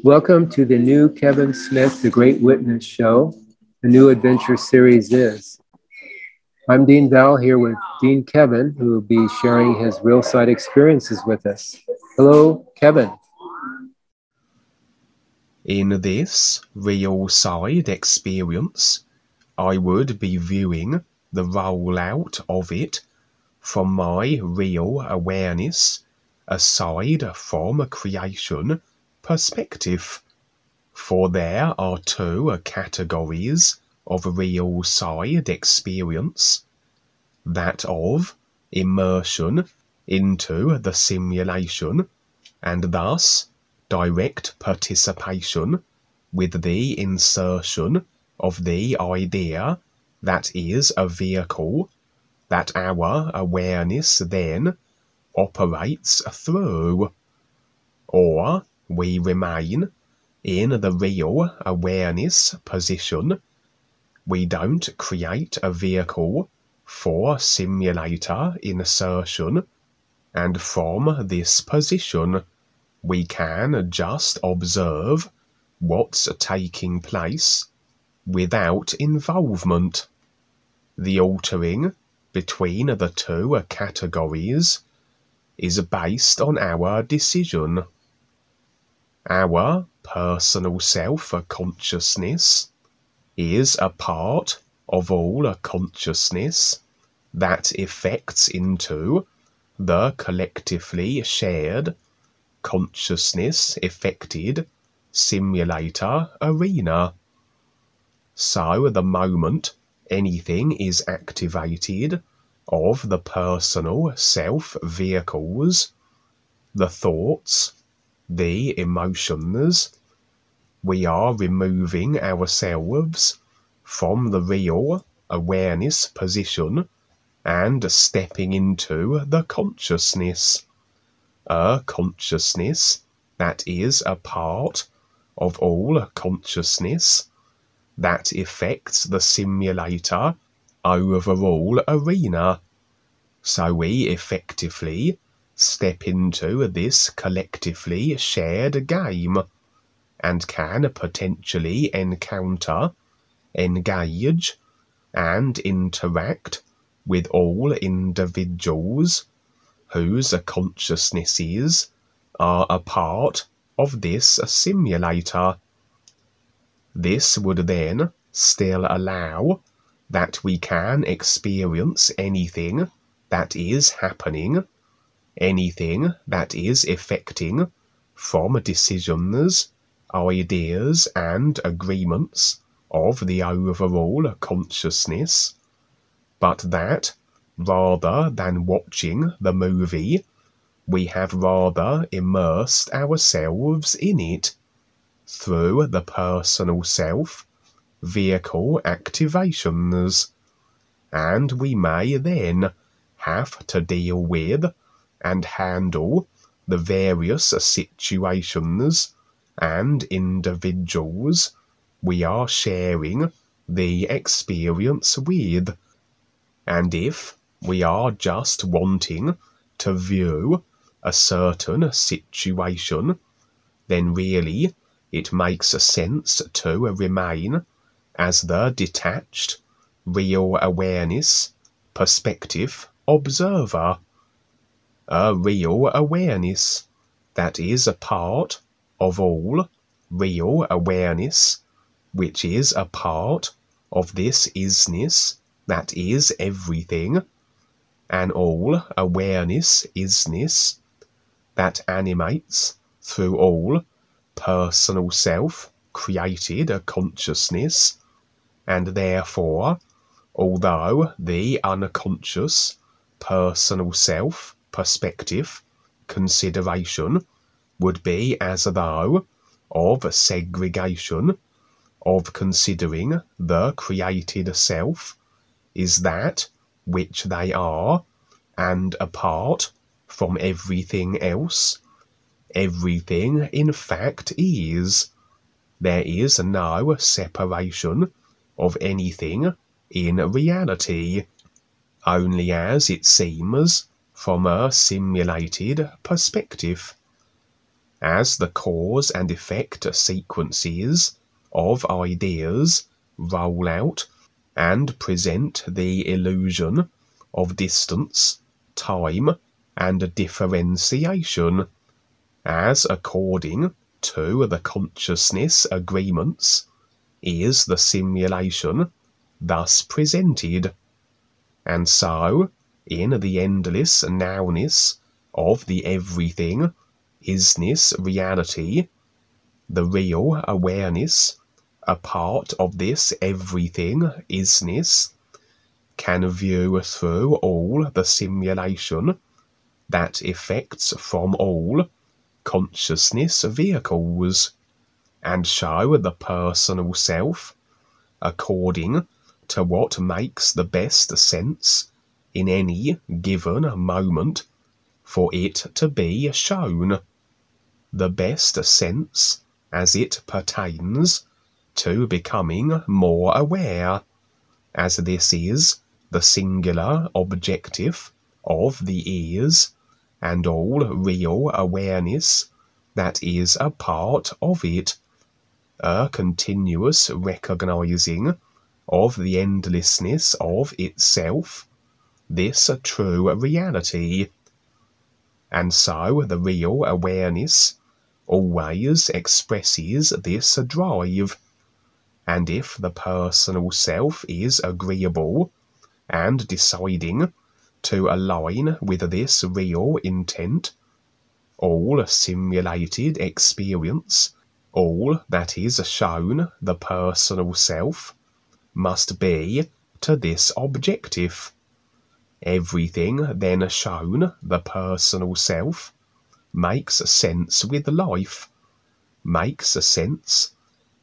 Welcome to the new Kevin Smith, The Great Witness show, the new adventure series is. I'm Dean Val here with Dean Kevin, who will be sharing his real side experiences with us. Hello, Kevin. In this real side experience, I would be viewing the rollout of it from my real awareness aside from a creation perspective. For there are two categories of real side experience, that of immersion into the simulation and thus direct participation with the insertion of the idea that is a vehicle that our awareness then operates through, or we remain in the real awareness position. We don't create a vehicle for simulator insertion, and from this position we can just observe what's taking place without involvement. The altering between the two categories is based on our decision. Our personal self-consciousness is a part of all consciousness that affects into the collectively shared consciousness-affected simulator arena. So the moment anything is activated of the personal self-vehicles, the thoughts, the emotions, we are removing ourselves from the real awareness position and stepping into the consciousness, a consciousness that is a part of all consciousness that affects the simulator overall arena. So we effectively step into this collectively shared game and can potentially encounter, engage, and interact with all individuals whose consciousnesses are a part of this simulator. This would then still allow that we can experience anything that is happening, anything that is affecting from decisions, ideas, and agreements of the overall consciousness, but that rather than watching the movie, we have rather immersed ourselves in it through the personal self vehicle activations, and we may then have to deal with and handle the various situations and individuals we are sharing the experience with. And if we are just wanting to view a certain situation, then really it makes sense to remain as the detached, real awareness, perspective observer. A real awareness that is a part of all real awareness, which is a part of this isness that is everything, and all awareness isness that animates through all personal self-created consciousness, and therefore, although the unconscious personal self perspective consideration would be as though of segregation, of considering the created self is that which they are and apart from everything else, everything in fact is. There is no separation of anything in reality, only as it seems from a simulated perspective. as the cause and effect sequences of ideas roll out and present the illusion of distance, time, and differentiation, as according to the consciousness agreements is the simulation thus presented. And so, in the endless nowness of the everything isness reality, the real awareness, a part of this everything isness, can view through all the simulation that effects from all consciousness vehicles, and show the personal self according to what makes the best sense in any given moment for it to be shown, the best sense as it pertains to becoming more aware, as this is the singular objective of the ears and all real awareness that is a part of it, a continuous recognizing of the endlessness of itself, this true reality. And so the real awareness always expresses this drive, and if the personal self is agreeable and deciding to align with this real intent, all simulated experience, all that is shown the personal self, must be to this objective. Everything then shown the personal self makes sense with life, makes sense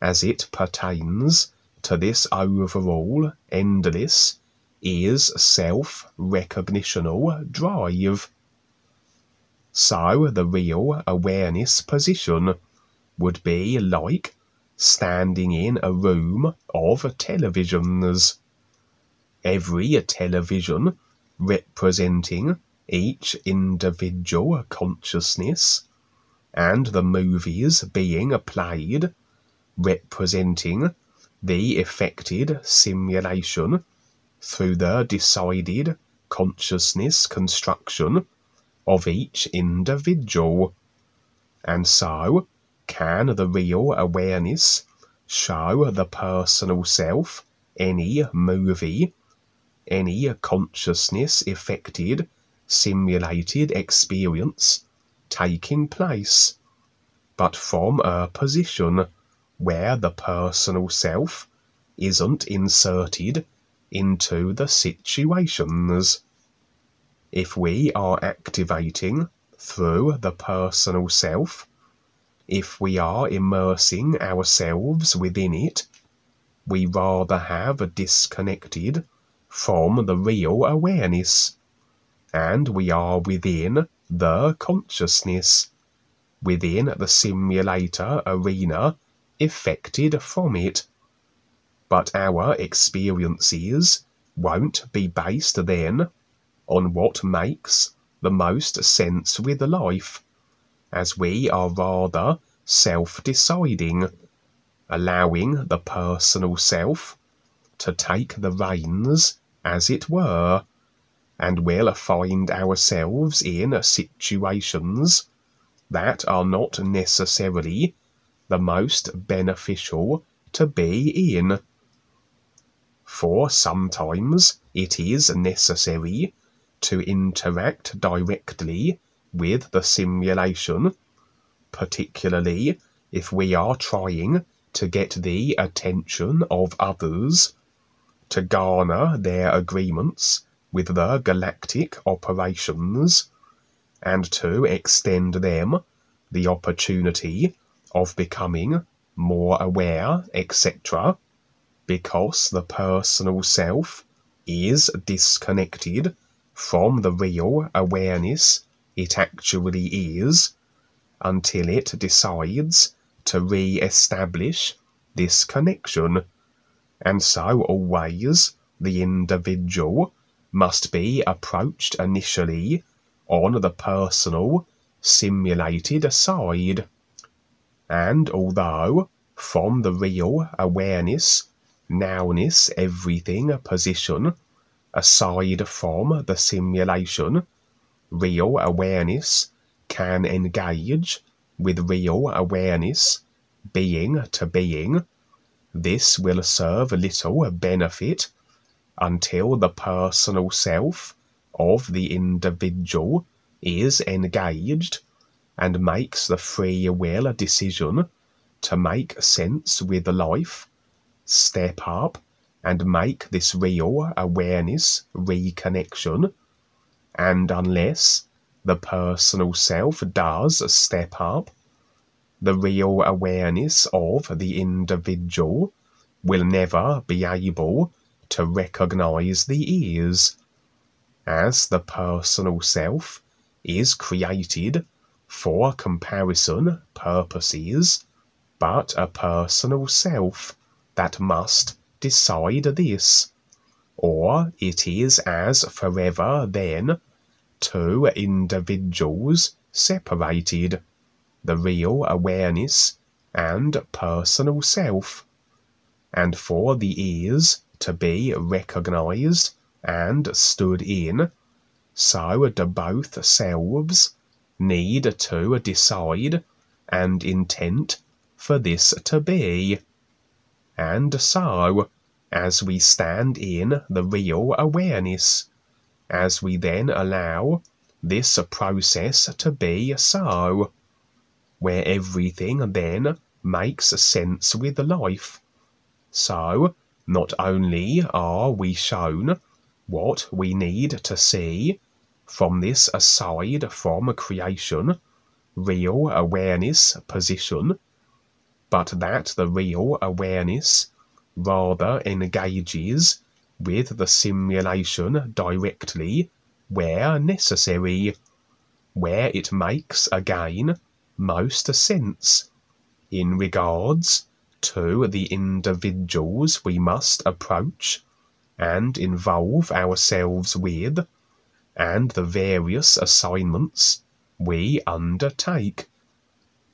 as it pertains to this overall endless is self-recognitional drive. So the real awareness position would be like standing in a room of televisions, every television representing each individual consciousness, and the movies being played representing the effected simulation through the decided consciousness construction of each individual. And so can the real awareness show the personal self any movie, any consciousness effected simulated experience taking place, but from a position where the personal self isn't inserted into the situations. If we are activating through the personal self, if we are immersing ourselves within it, we rather have disconnected from the real awareness, and we are within the consciousness, within the simulator arena effected from it. But our experiences won't be based then on what makes the most sense with life, as we are rather self-deciding, allowing the personal self to take the reins, as it were, and will find ourselves in situations that are not necessarily the most beneficial to be in. For sometimes it is necessary to interact directly with the simulation, particularly if we are trying to get the attention of others, to garner their agreements with the galactic operations, and to extend them the opportunity of becoming more aware, etc., because the personal self is disconnected from the real awareness it actually is, until it decides to re-establish this connection. And so always the individual must be approached initially on the personal simulated aside. And although from the real awareness, nowness, everything position, aside from the simulation, real awareness can engage with real awareness, being to being, this will serve little benefit until the personal self of the individual is engaged and makes the free will decision to make sense with life, step up and make this real awareness reconnection. And unless the personal self does step up, the real awareness of the individual will never be able to recognize the ears, as the personal self is created for comparison purposes, but a personal self that must decide this, or it is as forever then two individuals separated, the real awareness and personal self, and for the ears to be recognized and stood in, so do both selves need to decide and intent for this to be. And so, as we stand in the real awareness, as we then allow this process to be so, where everything then makes sense with life, so not only are we shown what we need to see from this aside from creation, real awareness position, but that the real awareness rather engages with the simulation directly where necessary, where it makes again most sense, in regards to the individuals we must approach and involve ourselves with, and the various assignments we undertake.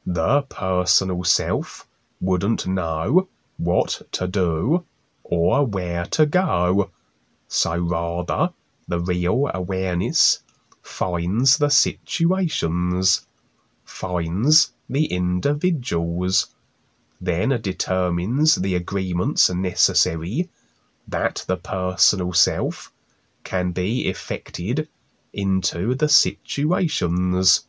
The personal self wouldn't know what to do or where to go, so rather the real awareness finds the situations, finds the individuals, then determines the agreements necessary that the personal self can be effected into the situations.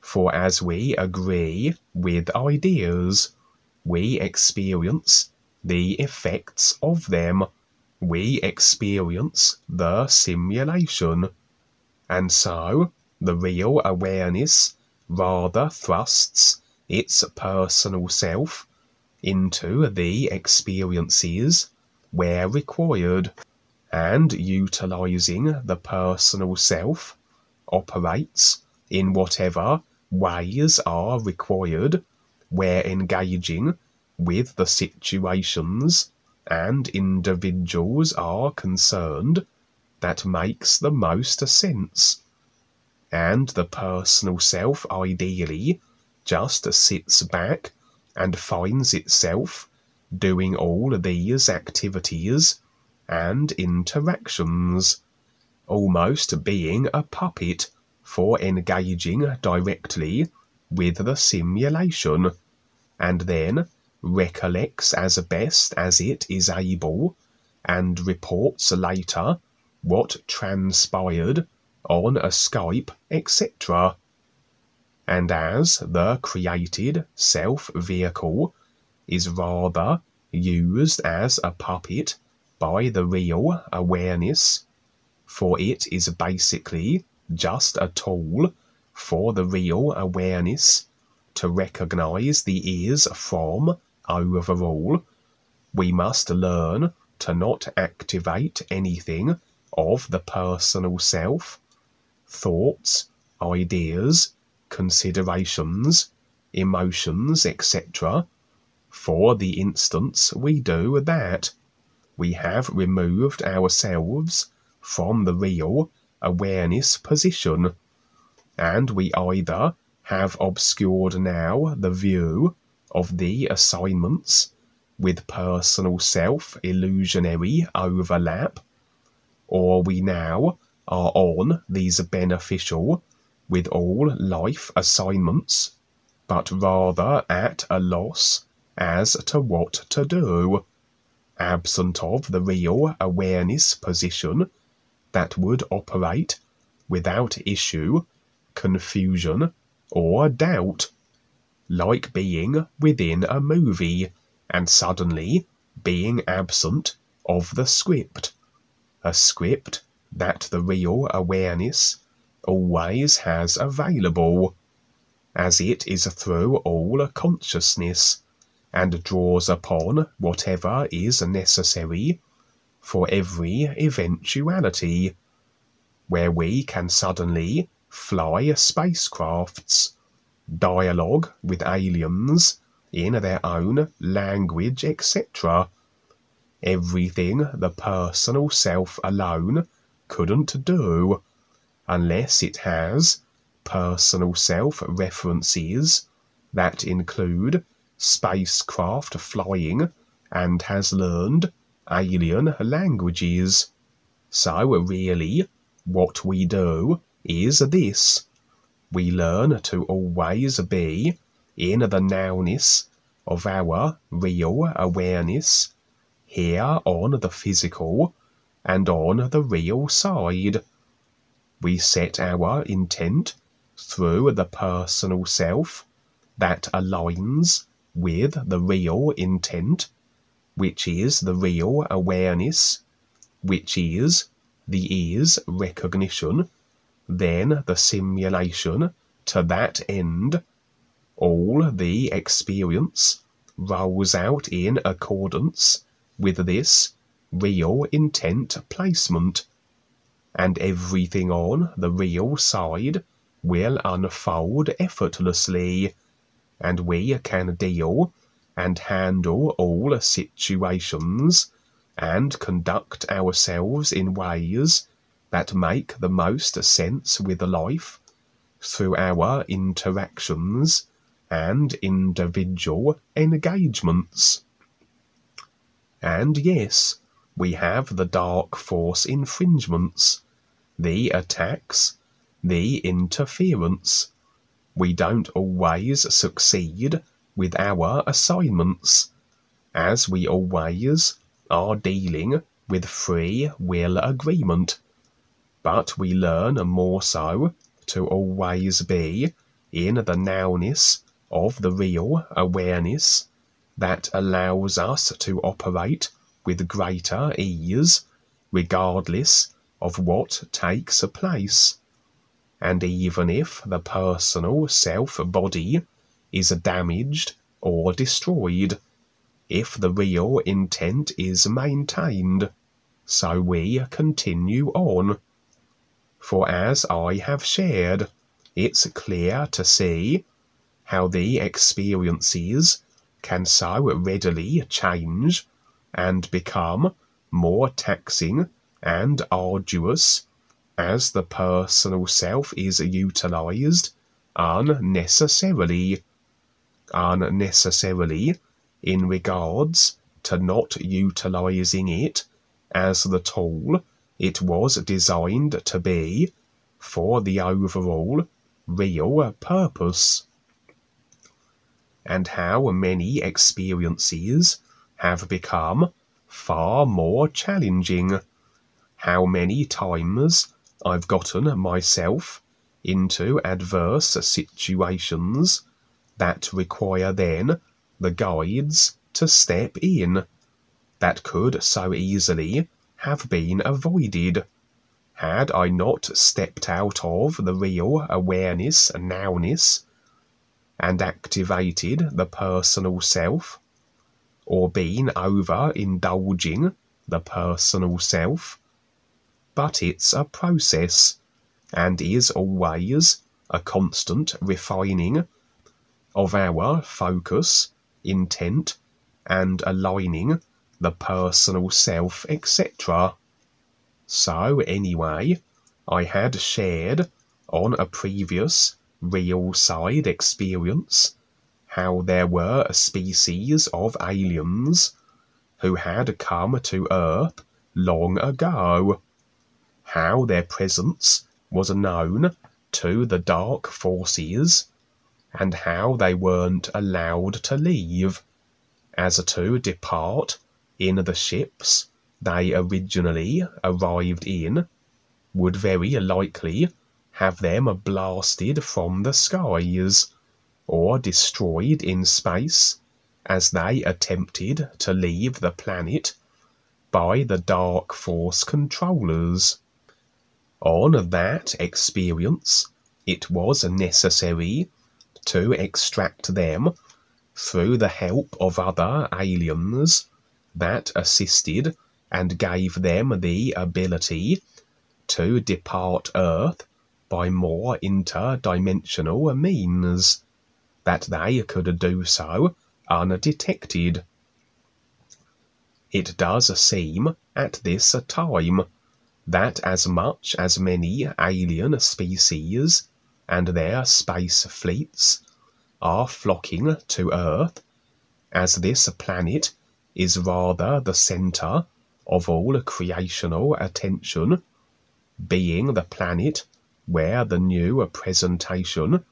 For as we agree with ideas, we experience the effects of them, we experience the simulation, and so the real awareness rather thrusts its personal self into the experiences where required, and utilizing the personal self operates in whatever ways are required where engaging with the situations and individuals are concerned that makes the most sense, and the personal self ideally just sits back and finds itself doing all these activities and interactions, almost being a puppet for engaging directly with the simulation, and then recollects as best as it is able and reports later what transpired on a Skype, etc. And as the created self-vehicle is rather used as a puppet by the real awareness, for it is basically just a tool for the real awareness to recognize the ears from overall, we must learn to not activate anything of the personal self, thoughts, ideas, considerations, emotions, etc. For the instance we do that, we have removed ourselves from the real awareness position, and we either have obscured now the view of the assignments with personal self illusionary overlap, or we now are on these beneficial with all life assignments, but rather at a loss as to what to do, absent of the real awareness position that would operate without issue, confusion, or doubt, like being within a movie and suddenly being absent of the script, a script that the real awareness always has available, as it is through all consciousness, and draws upon whatever is necessary for every eventuality, where we can suddenly fly spacecrafts, dialogue with aliens in their own language, etc. Everything the personal self alone couldn't do, unless it has personal self references that include spacecraft flying and has learned alien languages. So really, what we do is this: we learn to always be in the nowness of our real awareness, here on the physical and on the real side. We set our intent through the personal self that aligns with the real intent, which is the real awareness, which is the is recognition, then the simulation to that end. All the experience rolls out in accordance with this real intent placement, and everything on the real side will unfold effortlessly, and we can deal and handle all situations and conduct ourselves in ways that make the most sense with life through our interactions and individual engagements. And yes, we have the dark force infringements, the attacks, the interference. We don't always succeed with our assignments, as we always are dealing with free will agreement, but we learn more so to always be in the nowness of the real awareness that allows us to operate with greater ease, regardless of what takes place. And even if the personal self-body is damaged or destroyed, if the real intent is maintained, so we continue on. For as I have shared, it's clear to see how the experiences can so readily change and become more taxing and arduous as the personal self is utilized unnecessarily in regards to not utilizing it as the tool it was designed to be for the overall real purpose. And how many experiences have become far more challenging. How many times I've gotten myself into adverse situations that require then the guides to step in, that could so easily have been avoided had I not stepped out of the real awareness and nowness and activated the personal self, or been over-indulging the personal self. But it's a process, and is always a constant refining of our focus, intent, and aligning the personal self, etc. So anyway, I had shared on a previous real side experience how there were a species of aliens who had come to Earth long ago, how their presence was known to the dark forces, and how they weren't allowed to leave, as to depart in the ships they originally arrived in would very likely have them blasted from the skies or destroyed in space as they attempted to leave the planet by the dark force controllers. On that experience, it was necessary to extract them through the help of other aliens that assisted and gave them the ability to depart Earth by more interdimensional means, that they could do so undetected. It does seem at this time that as much as many alien species and their space fleets are flocking to Earth, as this planet is rather the centre of all creational attention, being the planet where the new presentation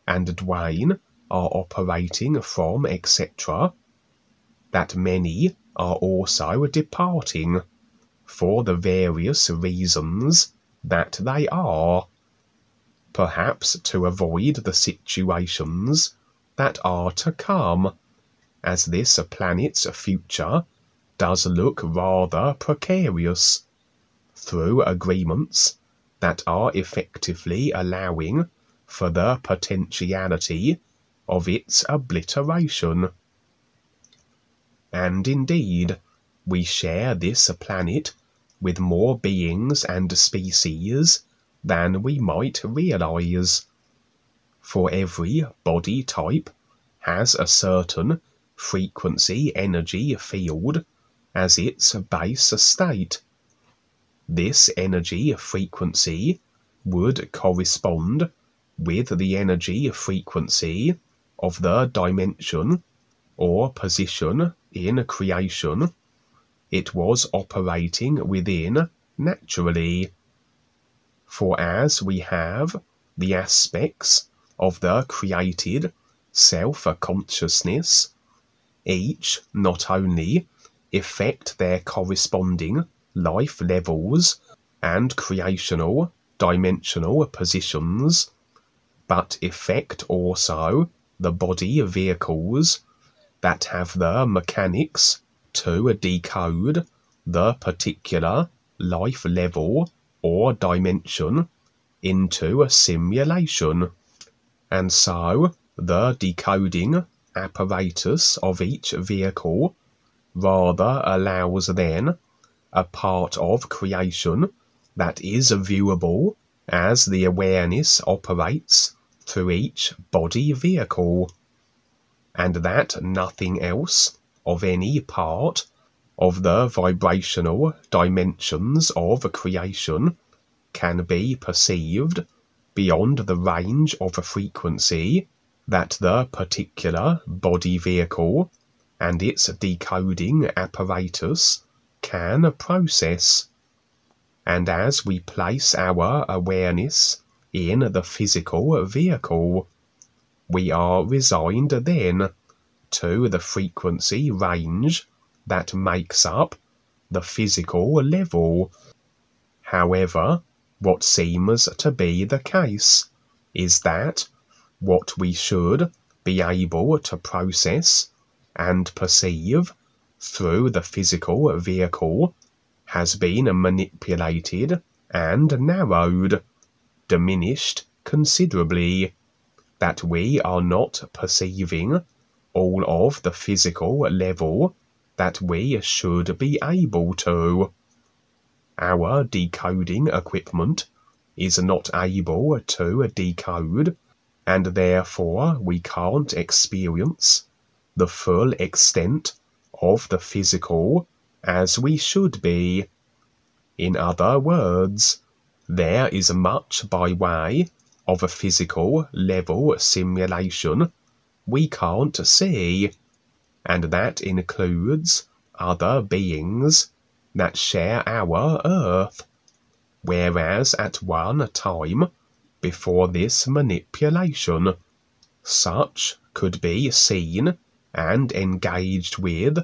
and Dwayne are operating from, etc., that many are also departing for the various reasons that they are, perhaps to avoid the situations that are to come, as this planet's future does look rather precarious, through agreements that are effectively allowing for the potentiality of its obliteration. And indeed, we share this planet with more beings and species than we might realize. For every body type has a certain frequency energy field as its base state. This energy frequency would correspond with the energy frequency of the dimension or position in creation it was operating within naturally. For as we have the aspects of the created self-consciousness, each not only effect their corresponding life levels and creational dimensional positions, but effect also the body vehicles that have the mechanics to decode the particular life level or dimension into a simulation, and so the decoding apparatus of each vehicle rather allows then a part of creation that is viewable as the awareness operates through each body vehicle, and that nothing else of any part of the vibrational dimensions of creation can be perceived beyond the range of a frequency that the particular body vehicle and its decoding apparatus can process. And as we place our awareness in the physical vehicle, we are resigned then to the frequency range that makes up the physical level. However, what seems to be the case is that what we should be able to process and perceive through the physical vehicle has been manipulated and narrowed, diminished considerably, that we are not perceiving all of the physical level that we should be able to. Our decoding equipment is not able to decode, and therefore we can't experience the full extent of the physical as we should be. In other words, there is much by way of a physical level simulation we can't see, and that includes other beings that share our Earth, whereas at one time before this manipulation, such could be seen and engaged with,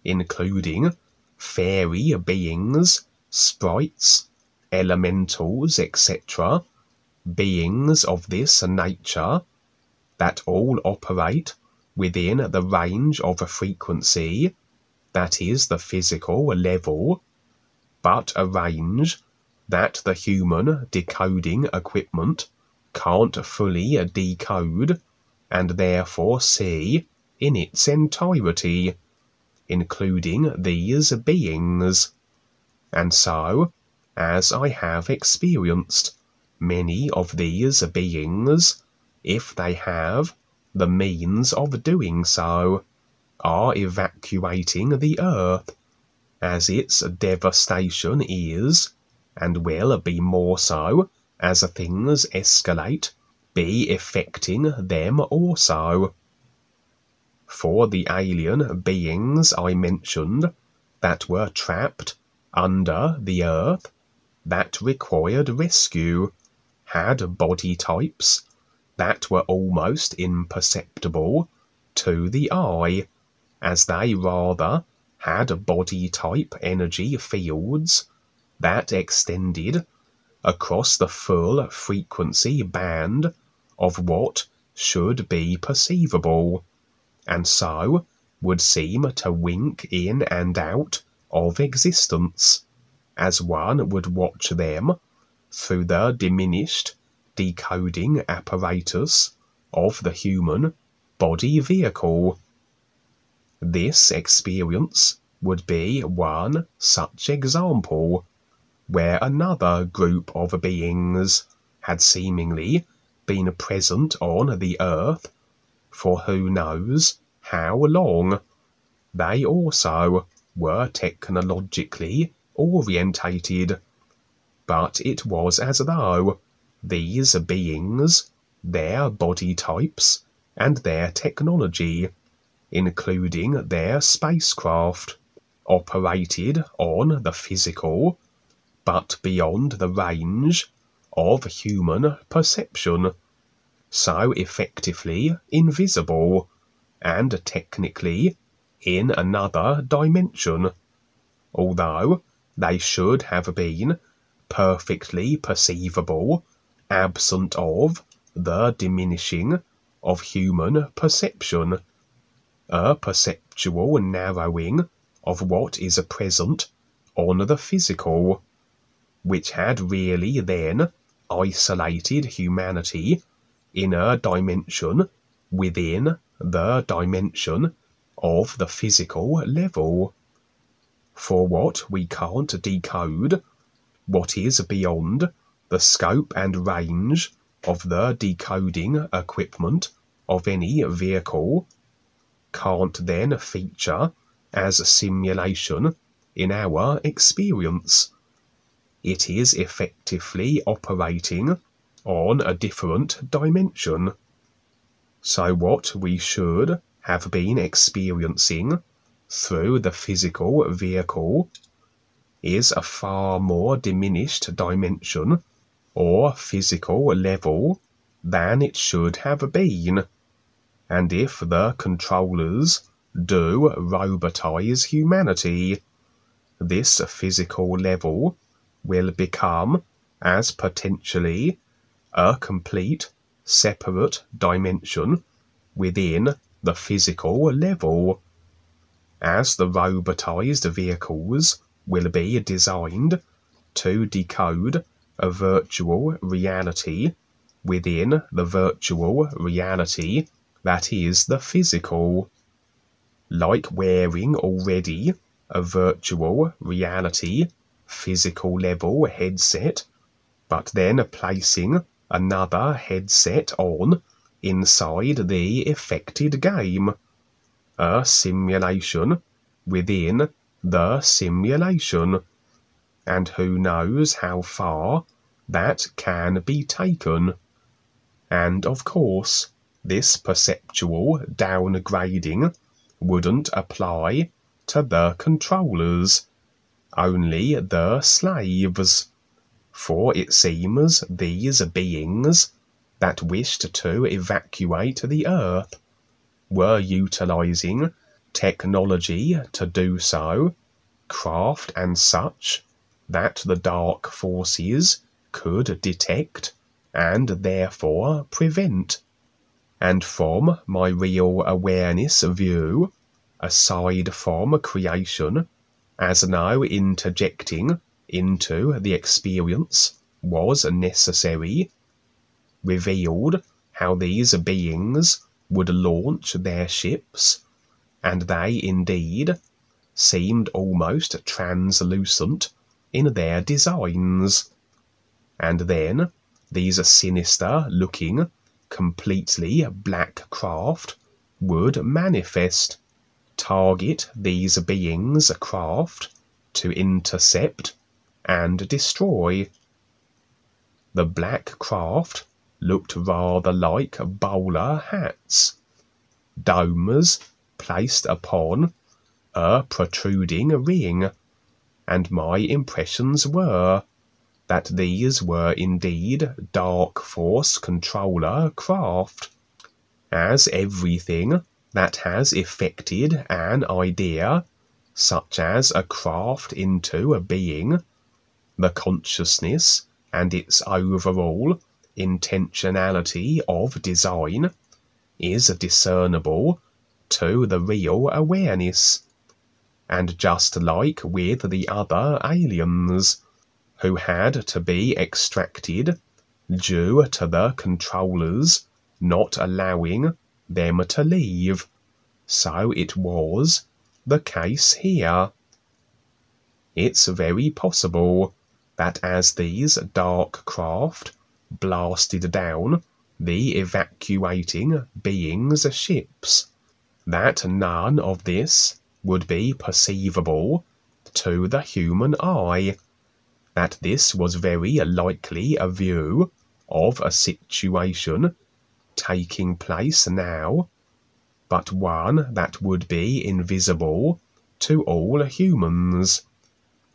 including fairy beings, sprites, elementals, etc., beings of this nature, that all operate within the range of a frequency, that is the physical level, but a range that the human decoding equipment can't fully decode and therefore see in its entirety, including these beings. And so, as I have experienced, many of these beings, if they have the means of doing so, are evacuating the Earth, as its devastation is, and will be more so as things escalate, be affecting them also. For the alien beings I mentioned that were trapped under the Earth, that required rescue, had body types that were almost imperceptible to the eye, as they rather had body type energy fields that extended across the full frequency band of what should be perceivable, and so would seem to wink in and out of existence, as one would watch them through the diminished decoding apparatus of the human body vehicle. This experience would be one such example, where another group of beings had seemingly been present on the Earth for who knows how long. They also were technologically orientated, but it was as though these beings, their body types, and their technology, including their spacecraft, operated on the physical, but beyond the range of human perception, so effectively invisible, and technically in another dimension, although they should have been perfectly perceivable, absent of the diminishing of human perception, a perceptual narrowing of what is present on the physical, which had really then isolated humanity in a dimension within the dimension of the physical level. For what we can't decode, what is beyond the scope and range of the decoding equipment of any vehicle, can't then feature as simulation in our experience. It is effectively operating on a different dimension. So what we should have been experiencing through the physical vehicle is a far more diminished dimension or physical level than it should have been. And if the controllers do robotize humanity, this physical level will become as potentially a complete separate dimension within the physical level, as the robotized vehicles will be designed to decode a virtual reality within the virtual reality that is the physical, like wearing already a virtual reality physical level headset, but then placing another headset on inside the affected game, a simulation within the simulation, and who knows how far that can be taken. And of course, this perceptual downgrading wouldn't apply to the controllers, only the slaves, for it seems these beings that wished to evacuate the Earth were utilizing technology to do so, craft and such, that the dark forces could detect and therefore prevent. And from my real awareness view, aside from creation, as no interjecting into the experience was necessary, revealed how these beings would launch their ships, and they indeed seemed almost translucent in their designs. And then these sinister-looking, completely black craft would manifest, target these beings' craft to intercept and destroy. The black craft looked rather like bowler hats, domes placed upon a protruding ring, and my impressions were that these were indeed dark force controller craft, as everything that has effected an idea, such as a craft into a being, the consciousness and its overall intentionality of design, is discernible to the real awareness. And just like with the other aliens, who had to be extracted due to the controllers not allowing them to leave, so it was the case here. It's very possible that as these dark craft blasted down the evacuating beings' ships, that none of this would be perceivable to the human eye, that this was very likely a view of a situation taking place now, but one that would be invisible to all humans.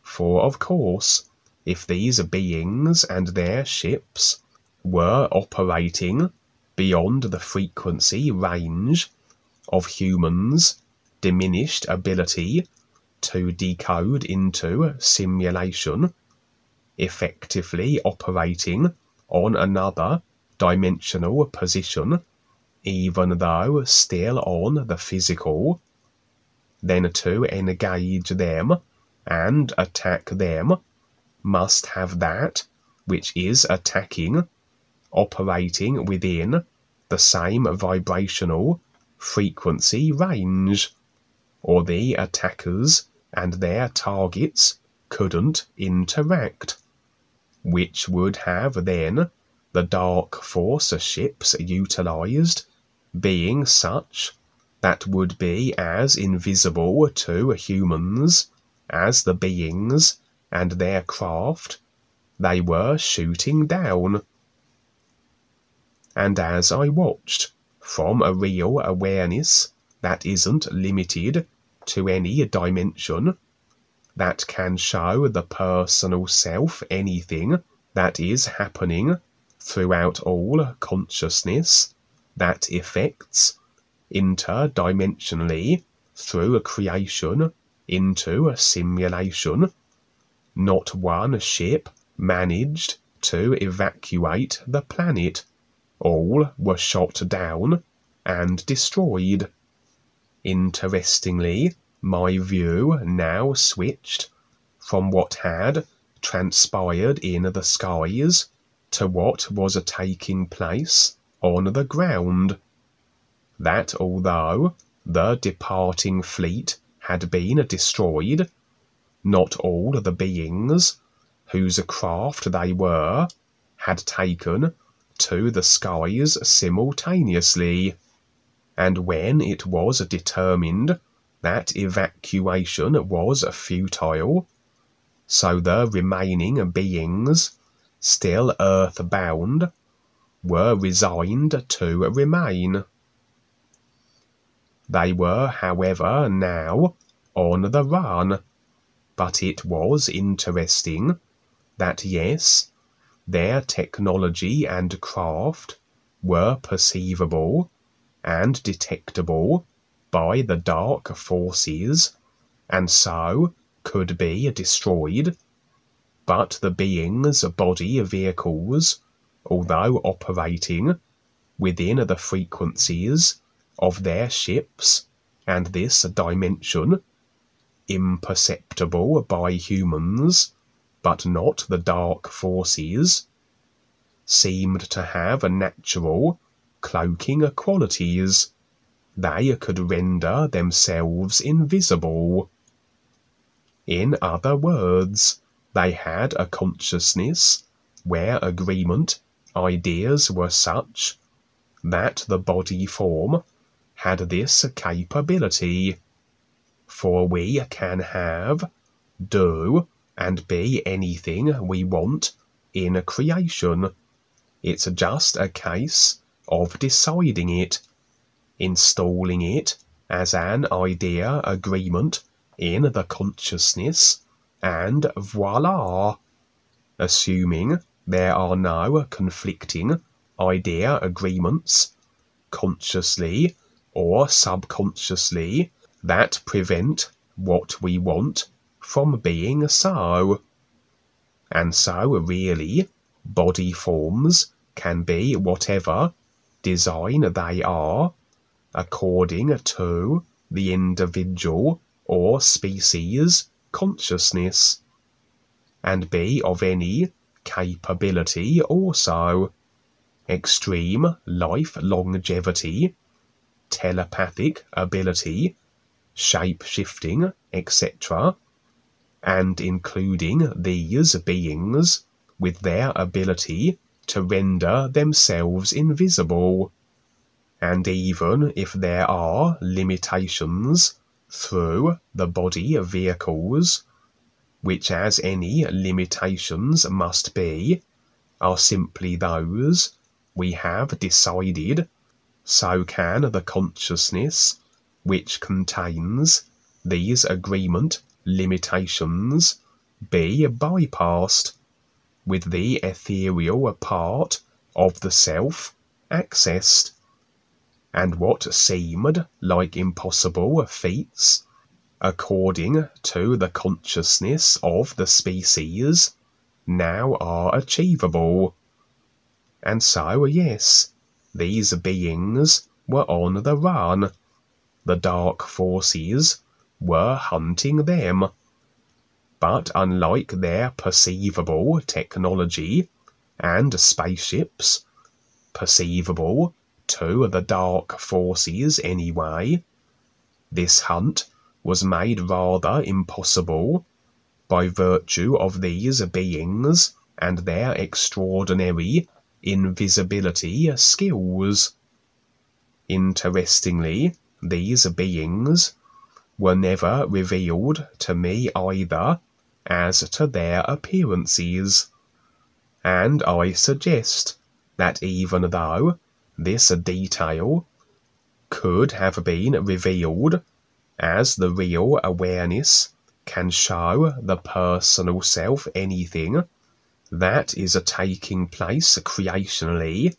For of course, if these beings and their ships were operating beyond the frequency range of humans' diminished ability to decode into simulation, effectively operating on another dimensional position, even though still on the physical, then to engage them and attack them must have that which is attacking operating within the same vibrational frequency range, or the attackers and their targets couldn't interact, which would have then the dark force ships utilized being such that would be as invisible to humans as the beings and their craft they were shooting down. And as I watched from a real awareness that isn't limited to any dimension, that can show the personal self anything that is happening throughout all consciousness, that affects interdimensionally through a creation into a simulation, not one ship managed to evacuate the planet. All were shot down and destroyed. Interestingly, my view now switched from what had transpired in the skies to what was taking place on the ground. That although the departing fleet had been destroyed, not all the beings whose craft they were had taken to the skies simultaneously, and when it was determined that evacuation was futile, so the remaining beings, still earthbound, were resigned to remain. They were, however, now on the run, but it was interesting that yes, their technology and craft were perceivable and detectable by the dark forces, and so could be destroyed, but the beings' body vehicles, although operating within the frequencies of their ships and this dimension, imperceptible by humans, but not the dark forces, seemed to have natural cloaking qualities. They could render themselves invisible. In other words, they had a consciousness where agreement ideas were such that the body form had this capability. For we can have, do, and be anything we want in creation. It's just a case of deciding it, installing it as an idea agreement in the consciousness, and voila! Assuming there are no conflicting idea agreements, consciously or subconsciously, that prevent what we want from being so. And so really, body forms can be whatever design they are, according to the individual or species consciousness, and be of any capability also: extreme life longevity, telepathic ability, shape-shifting, etc., and including these beings with their ability to render themselves invisible. And even if there are limitations through the body vehicles, which as any limitations must be, are simply those we have decided, so can the consciousness which contains these agreement limitations be bypassed, with the ethereal part of the self accessed, and what seemed like impossible feats, according to the consciousness of the species, now are achievable. And so, yes, these beings were on the run. The dark forces were hunting them. But unlike their perceivable technology and spaceships, perceivable to the dark forces anyway, this hunt was made rather impossible by virtue of these beings and their extraordinary invisibility skills. Interestingly, these beings were never revealed to me either as to their appearances, and I suggest that even though this detail could have been revealed, as the real awareness can show the personal self anything that is taking place creationally,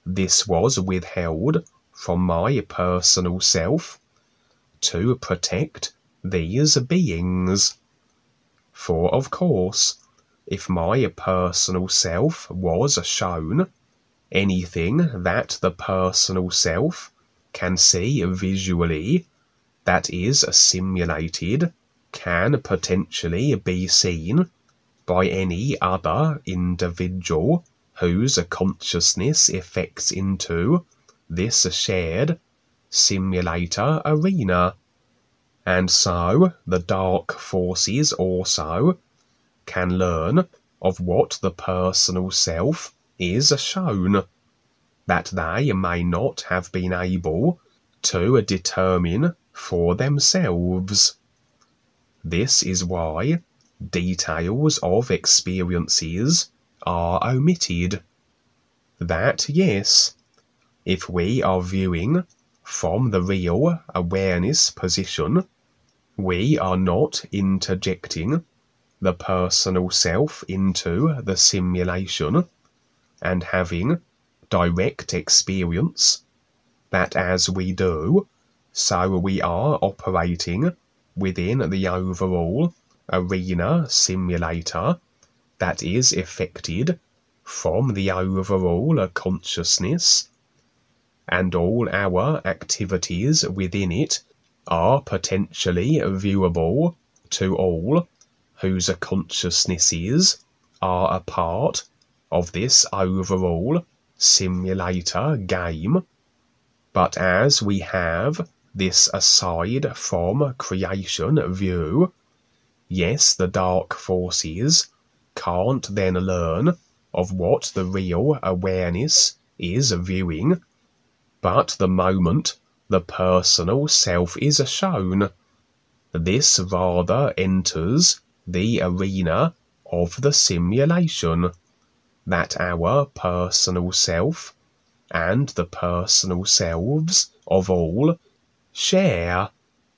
this was withheld from my personal self to protect these beings. For of course, if my personal self was shown anything that the personal self can see visually that is simulated can potentially be seen by any other individual whose consciousness effects into this shared simulator arena. And so the dark forces also can learn of what the personal self is shown, that they may not have been able to determine for themselves. This is why details of experiences are omitted. that yes, if we are viewing from the real awareness position, we are not interjecting the personal self into the simulation and having direct experience, that as we do, so we are operating within the overall arena simulator that is affected from the overall consciousness, and all our activities within it are potentially viewable to all whose consciousnesses are a part of this overall simulator game. But as we have this aside from creation view, yes, the dark forces can't then learn of what the real awareness is viewing, but the moment the personal self is shown, this rather enters the arena of the simulation, that our personal self and the personal selves of all share,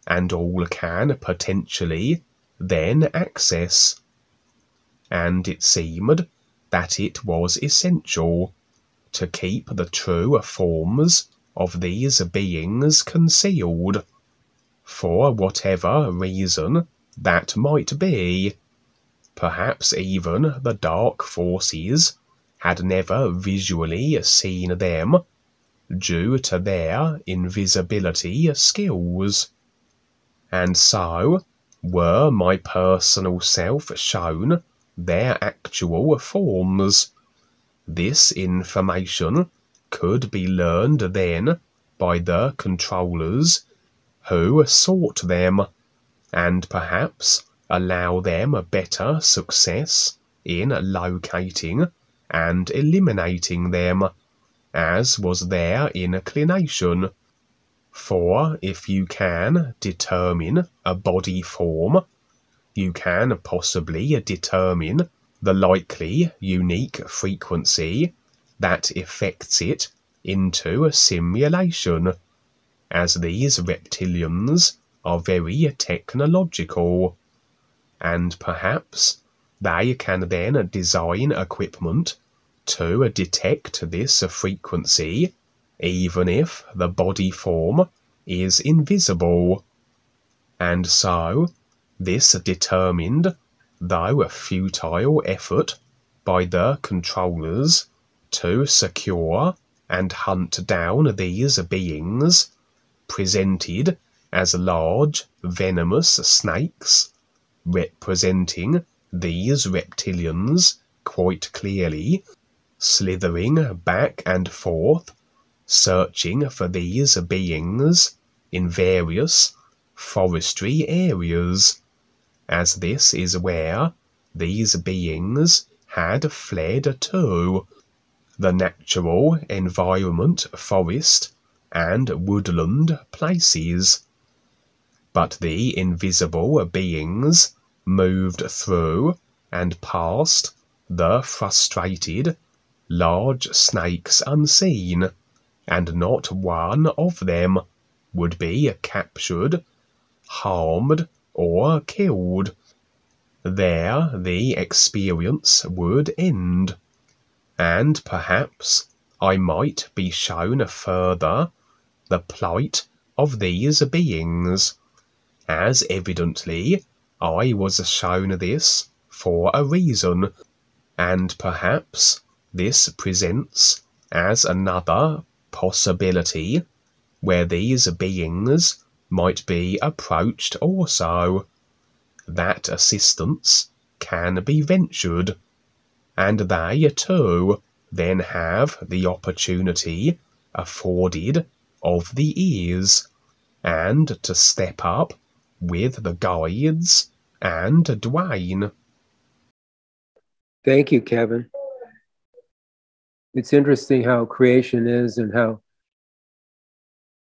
and all can potentially then access. And it seemed that it was essential to keep the true forms of these beings concealed, for whatever reason that might be. Perhaps even the dark forces had never visually seen them, due to their invisibility skills. And so, were my personal self shown their actual forms, this information could be learned then by the controllers who sought them, and perhaps allow them a better success in locating and eliminating them, as was their inclination. For if you can determine a body form, you can possibly determine the likely unique frequency that affects it into a simulation, as these reptilians are very technological, and perhaps they can then design equipment to detect this frequency, even if the body form is invisible. And so, this determined, though a futile effort by the controllers to secure and hunt down these beings, presented as large venomous snakes, representing these reptilians quite clearly, slithering back and forth, searching for these beings in various forestry areas, as this is where these beings had fled to, the natural environment, forest and woodland places. But the invisible beings moved through and past the frustrated large snakes unseen, and not one of them would be captured, harmed, or killed. There the experience would end, and perhaps I might be shown further the plight of these beings, as evidently I was shown this for a reason, and perhaps this presents as another possibility where these beings might be approached also, that assistance can be ventured, and they too then have the opportunity afforded of the ears, and to step up with the guides and Dwayne. Thank you, Kevin. It's interesting how creation is, and how,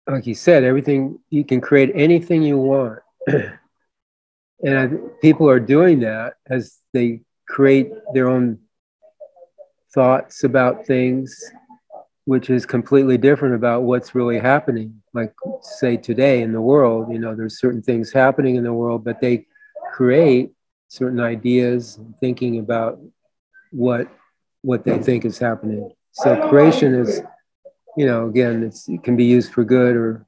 like you said, everything, you can create anything you want. And people are doing that as they create their own thoughts about things, which is completely different about what's really happening. Like say today in the world, you know, there's certain things happening in the world, but they create certain ideas and thinking about what they think is happening. So creation is, you know, again, it can be used for good or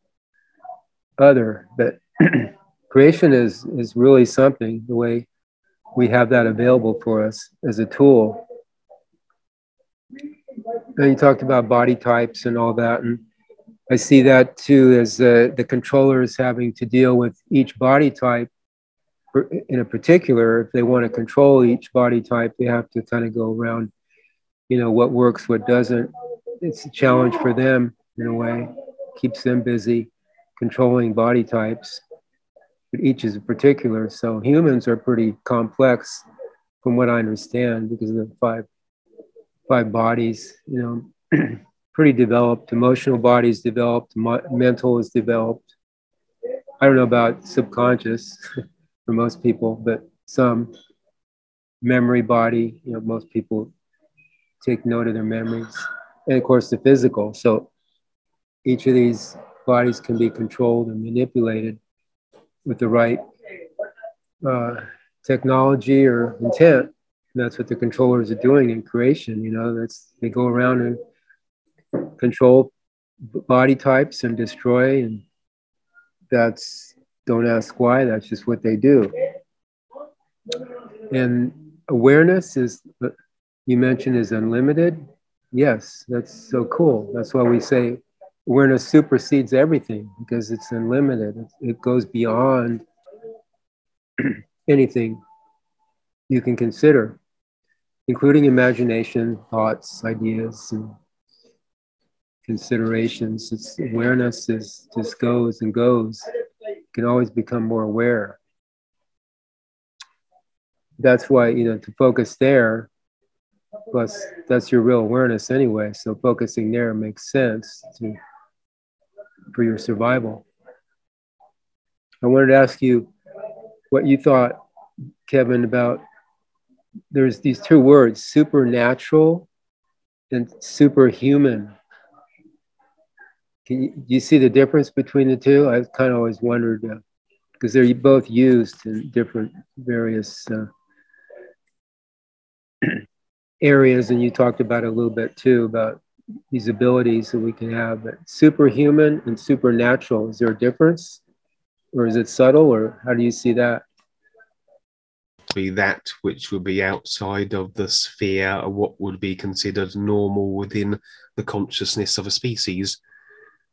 other, but creation is really something, the way we have that available for us as a tool. And you talked about body types and all that, and I see that too as the controllers having to deal with each body type in a particular. If they want to control each body type, they have to kind of go around, you know, what works, what doesn't. It's a challenge for them in a way, keeps them busy controlling body types, but each is a particular. So humans are pretty complex from what I understand, because of the five bodies, you know, pretty developed. Emotional body's developed, mental is developed. I don't know about subconscious for most people, but some memory body, you know, most people take note of their memories. And of course the physical. So each of these bodies can be controlled and manipulated with the right technology or intent. And that's what the controllers are doing in creation. You know, they go around and control body types and destroy, and don't ask why, that's just what they do. And awareness is, you mentioned, is unlimited. Yes, that's so cool. That's why we say awareness supersedes everything, because it's unlimited. It goes beyond anything you can consider, including imagination, thoughts, ideas, and considerations. Awareness just goes and goes. You can always become more aware. That's why, you know, to focus there, plus that's your real awareness anyway. So focusing there makes sense for your survival. I wanted to ask you what you thought, Kevin, about, there's these two words, supernatural and superhuman. Do you see the difference between the two? I kind of always wondered, because they're both used in different various areas, and you talked about it a little bit too, about these abilities that we can have. But superhuman and supernatural, is there a difference? Or is it subtle, or how do you see that? Be that which would be outside of the sphere of what would be considered normal within the consciousness of a species.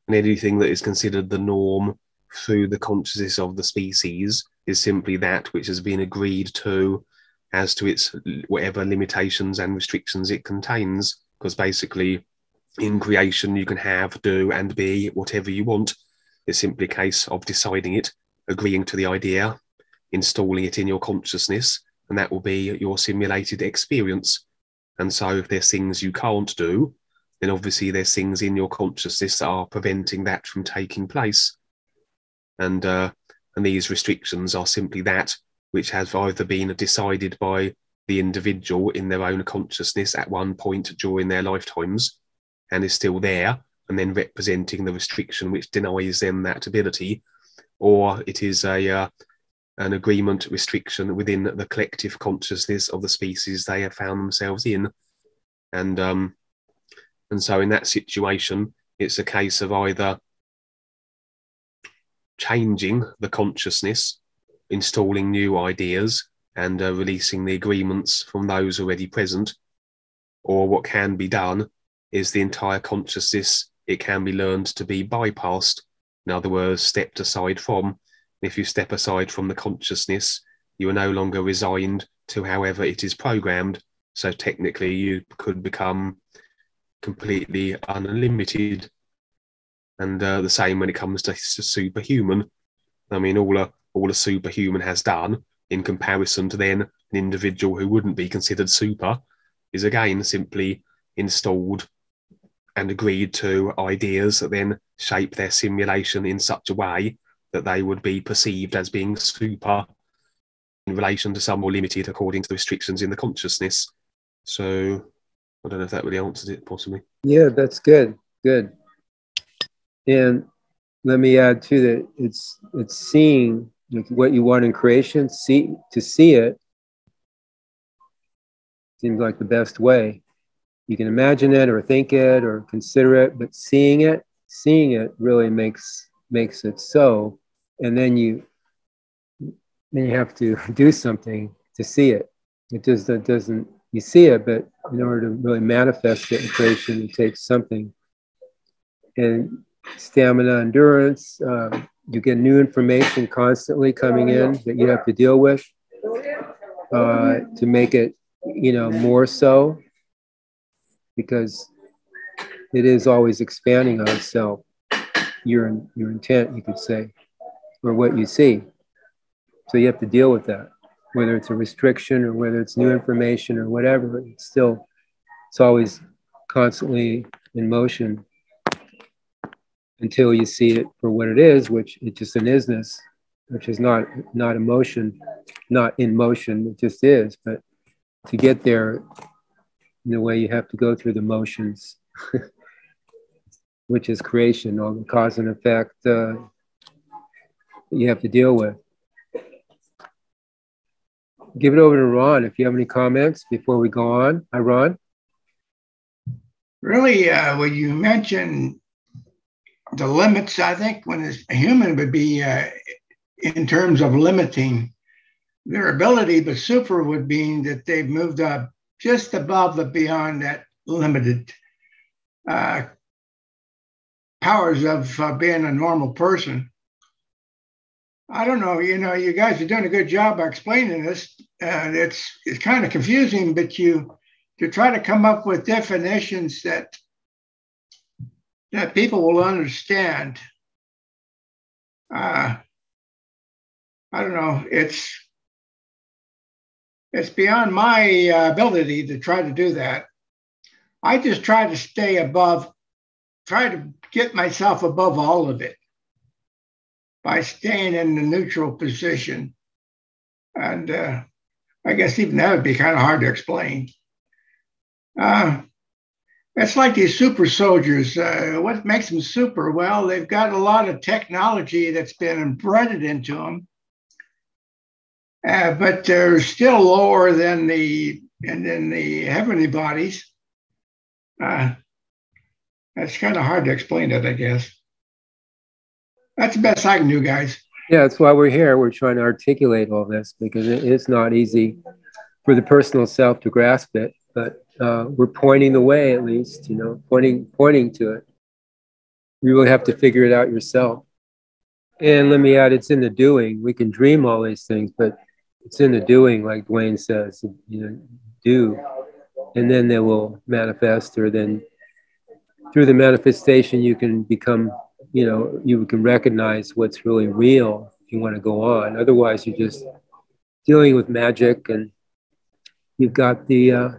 And anything that is considered the norm through the consciousness of the species is simply that which has been agreed to as to its whatever limitations and restrictions it contains. Because basically in creation you can have, do and be whatever you want. It's simply a case of deciding it, agreeing to the idea, installing it in your consciousness, and that will be your simulated experience. And so if there's things you can't do, then obviously there's things in your consciousness that are preventing that from taking place. And these restrictions are simply that which has either been decided by the individual in their own consciousness at one point during their lifetimes, and is still there, and then representing the restriction which denies them that ability, or it is an agreement restriction within the collective consciousness of the species they have found themselves in. And so in that situation, it's a case of either changing the consciousness, installing new ideas, and releasing the agreements from those already present, or what can be done is the entire consciousness, it can be learned to be bypassed. In other words, stepped aside from. If you step aside from the consciousness, you are no longer resigned to however it is programmed. So technically you could become completely unlimited. And the same when it comes to superhuman. I mean, all a superhuman has done in comparison to then an individual who wouldn't be considered super is again simply installed and agreed to ideas that then shape their simulation in such a way that they would be perceived as being super in relation to some more limited according to the restrictions in the consciousness. So I don't know if that really answers it, possibly. Yeah, that's good. Good. And let me add too that it's seeing what you want in creation. To see it seems like the best way. You can imagine it or think it or consider it, but seeing it really makes it so. And then you have to do something to see it. It just doesn't. You see it, but in order to really manifest it in creation, it takes something. And stamina, endurance. You get new information constantly coming in that you have to deal with to make it, more so, because it is always expanding on itself. Your intent, you could say, or what you see. So you have to deal with that, whether it's a restriction or whether it's new information or whatever. It's always constantly in motion until you see it for what it is, which it's just an isness, which is not emotion, not in motion. It just is. But to get there, in a way, you have to go through the motions, which is creation, all the cause and effect that you have to deal with. Give it over to Ron if you have any comments before we go on. Hi, Ron. Really, when you mention the limits, I think when a human would be in terms of limiting their ability, but super would mean that they've moved up just above beyond that limited powers of being a normal person. I don't know, you guys are doing a good job by explaining this. It's kind of confusing, but to try to come up with definitions that people will understand. I don't know. It's beyond my ability to try to do that. I just try to stay above, try to get myself above all of it by staying in the neutral position. And I guess even that would be kind of hard to explain. It's like these super soldiers. What makes them super? Well, they've got a lot of technology that's been embedded into them, but they're still lower than the heavenly bodies. That's kind of hard to explain it, I guess. That's the best I can do, guys. Yeah, that's why we're here. We're trying to articulate all this because it is not easy for the personal self to grasp it, but we're pointing the way, at least, pointing to it. You really have to figure it out yourself. And let me add, it's in the doing. We can dream all these things, but it's in the doing, like Dwayne says, do. And then they will manifest, or then through the manifestation, you can become, you can recognize what's really real if you want to go on. Otherwise, you're just dealing with magic, and you've got the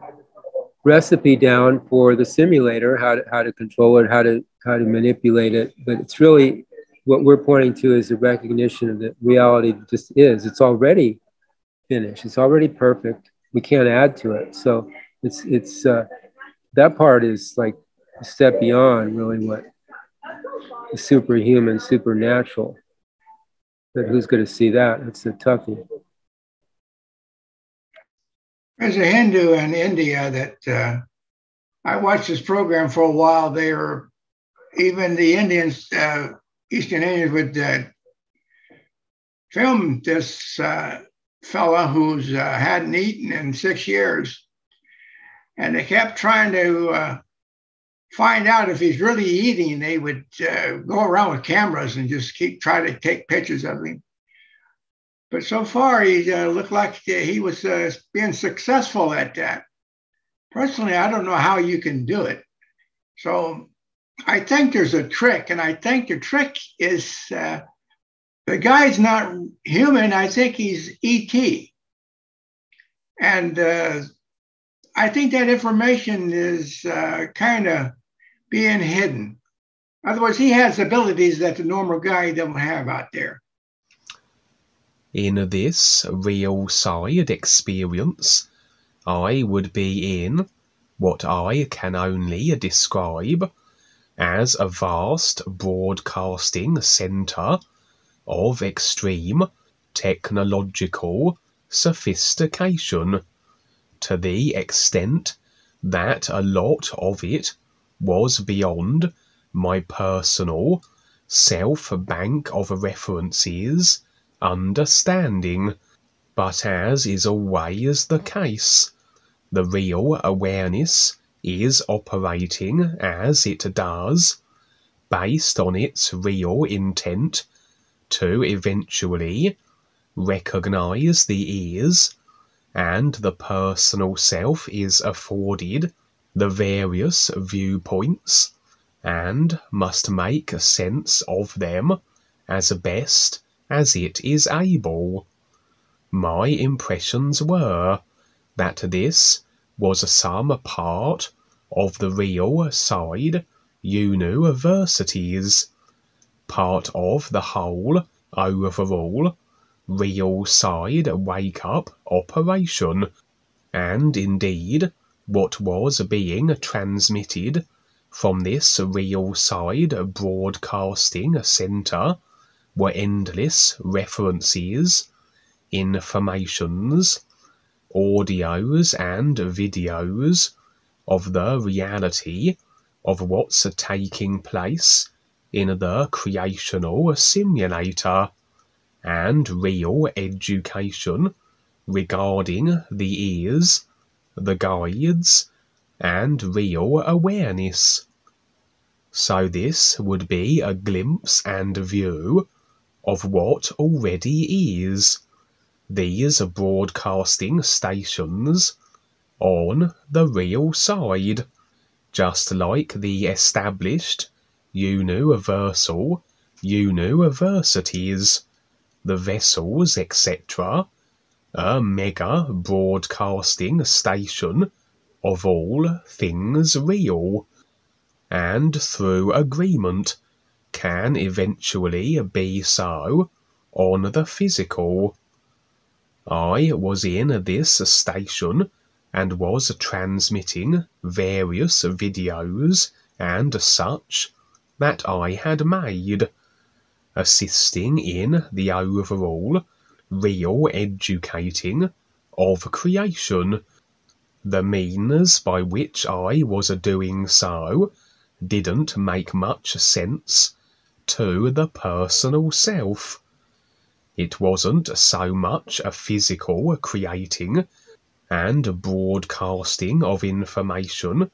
recipe down for the simulator, how to control it, how to manipulate it. But it's really what we're pointing to is the recognition of the reality that just is. It's already finished. It's already perfect. We can't add to it. So it's that part is like a step beyond really what is superhuman, supernatural. But who's going to see that? It's a toughie. There's a Hindu in India that I watched this program for a while. Even the Indians, Eastern Indians would film this fella who's hadn't eaten in 6 years. And they kept trying to find out if he's really eating. They would go around with cameras and just try to take pictures of him. But so far, he looked like he was being successful at that. Personally, I don't know how you can do it. So I think there's a trick, and I think the trick is the guy's not human. I think he's ET. And I think that information is kind of being hidden. Otherwise, he has abilities that the normal guy doesn't have out there. In this real side experience, I would be in what I can only describe as a vast broadcasting centre of extreme technological sophistication, to the extent that a lot of it was beyond my personal self-bank of references understanding. But as is always the case, the real awareness is operating as it does, based on its real intent to eventually recognize the ears, and the personal self is afforded the various viewpoints and must make sense of them as best as it is able. My impressions were that this was some part of the real side UNUversities, part of the whole overall real side wake-up operation, and indeed what was being transmitted from this real side broadcasting centre were endless references, informations, audios and videos of the reality of what's taking place in the creational simulator, and real education regarding the ears, the guides, and real awareness. So this would be a glimpse and view of what already is these broadcasting stations on the real side, just like the established UNUversal UNUversities, the vessels, etc., a mega broadcasting station of all things real, and through agreement can eventually be so on the physical. I was in this station and was transmitting various videos and such that I had made, assisting in the overall real educating of creation. The means by which I was doing so didn't make much sense to the personal self. It wasn't so much a physical creating and broadcasting of information,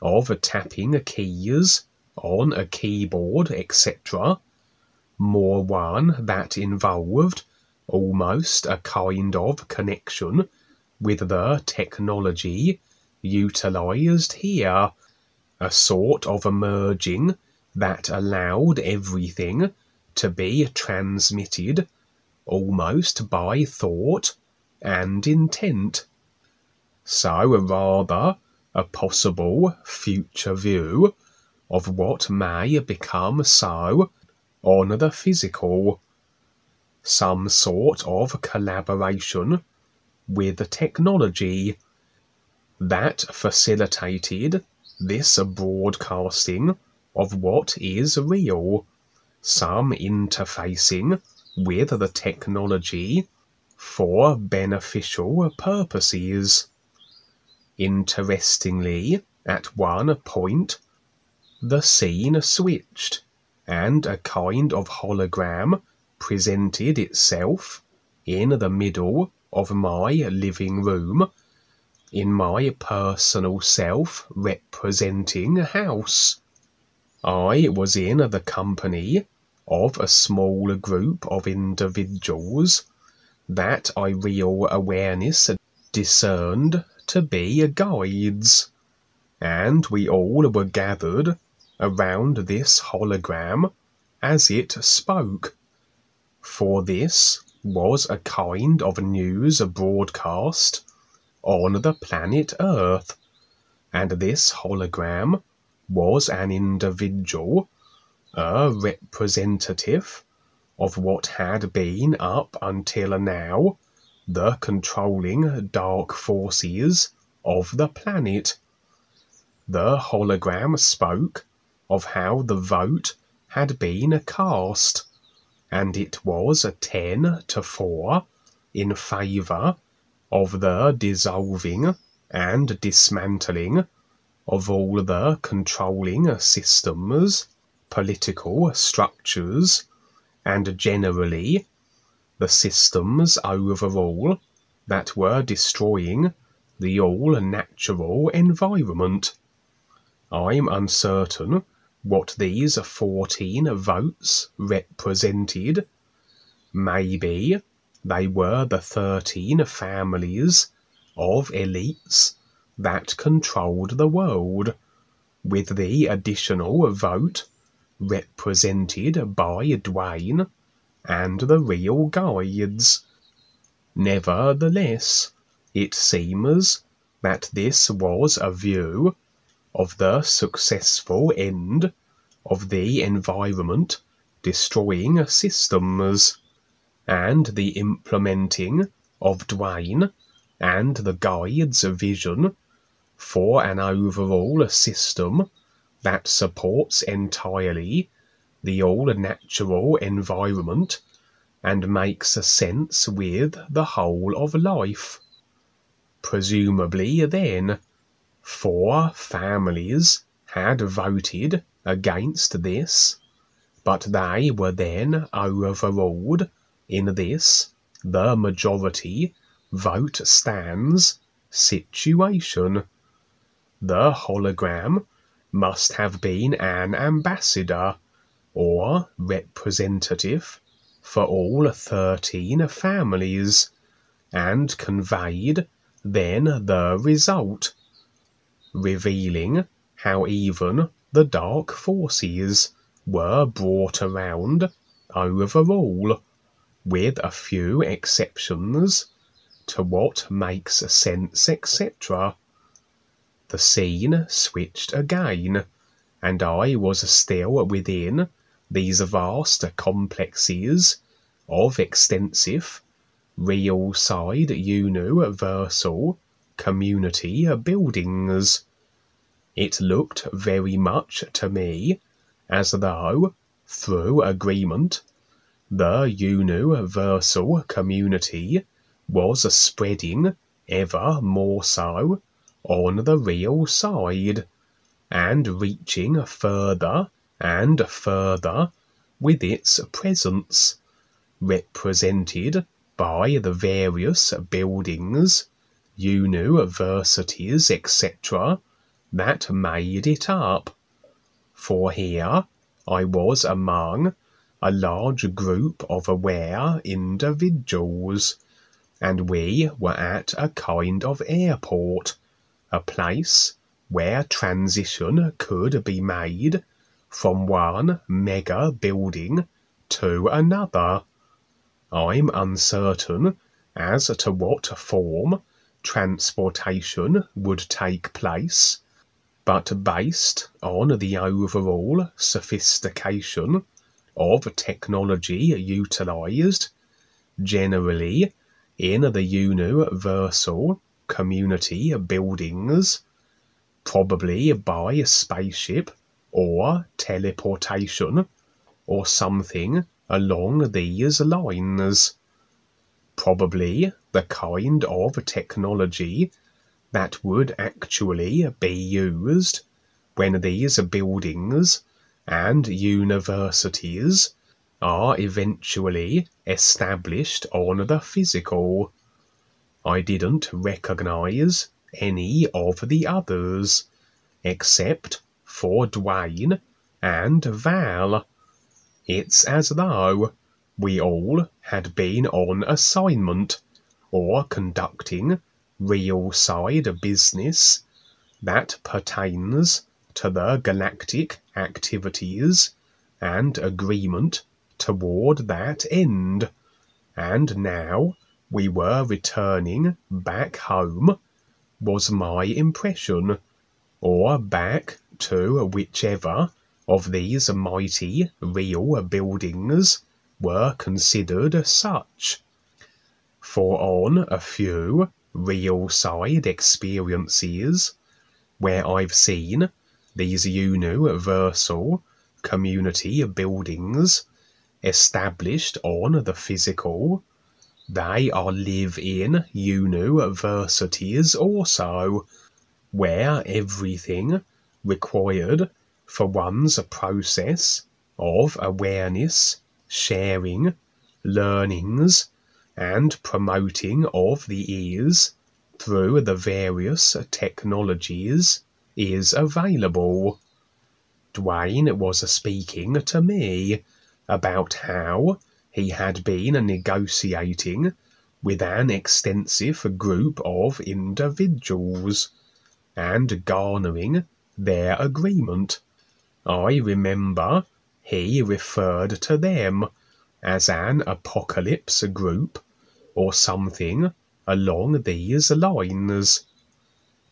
of tapping keys on a keyboard, etc., more one that involved almost a kind of connection with the technology utilized here, a sort of merging that allowed everything to be transmitted almost by thought and intent. So rather a possible future view of what may become so on the physical, some sort of collaboration with technology that facilitated this broadcasting of what is real, some interfacing with the technology for beneficial purposes. Interestingly, at one point, the scene switched, and a kind of hologram presented itself in the middle of my living room, in my personal self representing house. I was in the company of a small group of individuals that I real awareness discerned to be guides, and we all were gathered around this hologram as it spoke, for this was a kind of news broadcast on the planet Earth, and this hologram was an individual, a representative of what had been up until now the controlling dark forces of the planet, the hologram spoke of how the vote had been cast, and it was 10-4 in favour of the dissolving and dismantling of all the controlling systems, political structures, and generally the systems overall that were destroying the all-natural environment. I'm uncertain what these 14 votes represented. Maybe they were the 13 families of elites that controlled the world, with the additional vote represented by Dwayne and the real guides. Nevertheless, it seems that this was a view of the successful end of the environment destroying systems, and the implementing of Dwayne and the guide's vision for an overall system that supports entirely the all-natural environment and makes sense with the whole of life. Presumably then, 4 families had voted against this, but they were then overruled in this the majority vote stands situation. The hologram must have been an ambassador or representative for all 13 families, and conveyed then the result, revealing how even the dark forces were brought around overall, with a few exceptions to what makes sense, etc. The scene switched again, and I was still within these vast complexes of extensive real-side universal community buildings. It looked very much to me as though, through agreement, the universal community was spreading ever more so on the real side, and reaching further and further with its presence, represented by the various buildings, universities, etc., that made it up. For here I was among a large group of aware individuals, and we were at a kind of airport, a place where transition could be made from one mega building to another. I'm uncertain as to what form transportation would take place, but based on the overall sophistication of technology utilized generally in the universal community buildings, probably by spaceship or teleportation or something along these lines. Probably the kind of technology that would actually be used when these buildings and universities are eventually established on the physical. I didn't recognize any of the others, except for Dwayne and Val. It's as though we all had been on assignment or conducting real-side business that pertains to the galactic activities and agreement toward that end, and now we were returning back home, was my impression, or back to whichever of these mighty real buildings were considered such. For on a few real-side experiences, where I've seen these universal community buildings established on the physical. They are live-in universities also, where everything required for one's process of awareness, sharing, learnings, and promoting of the ears through the various technologies is available. Dwayne was speaking to me about how he had been negotiating with an extensive group of individuals and garnering their agreement. I remember he referred to them as an apocalypse group or something along these lines.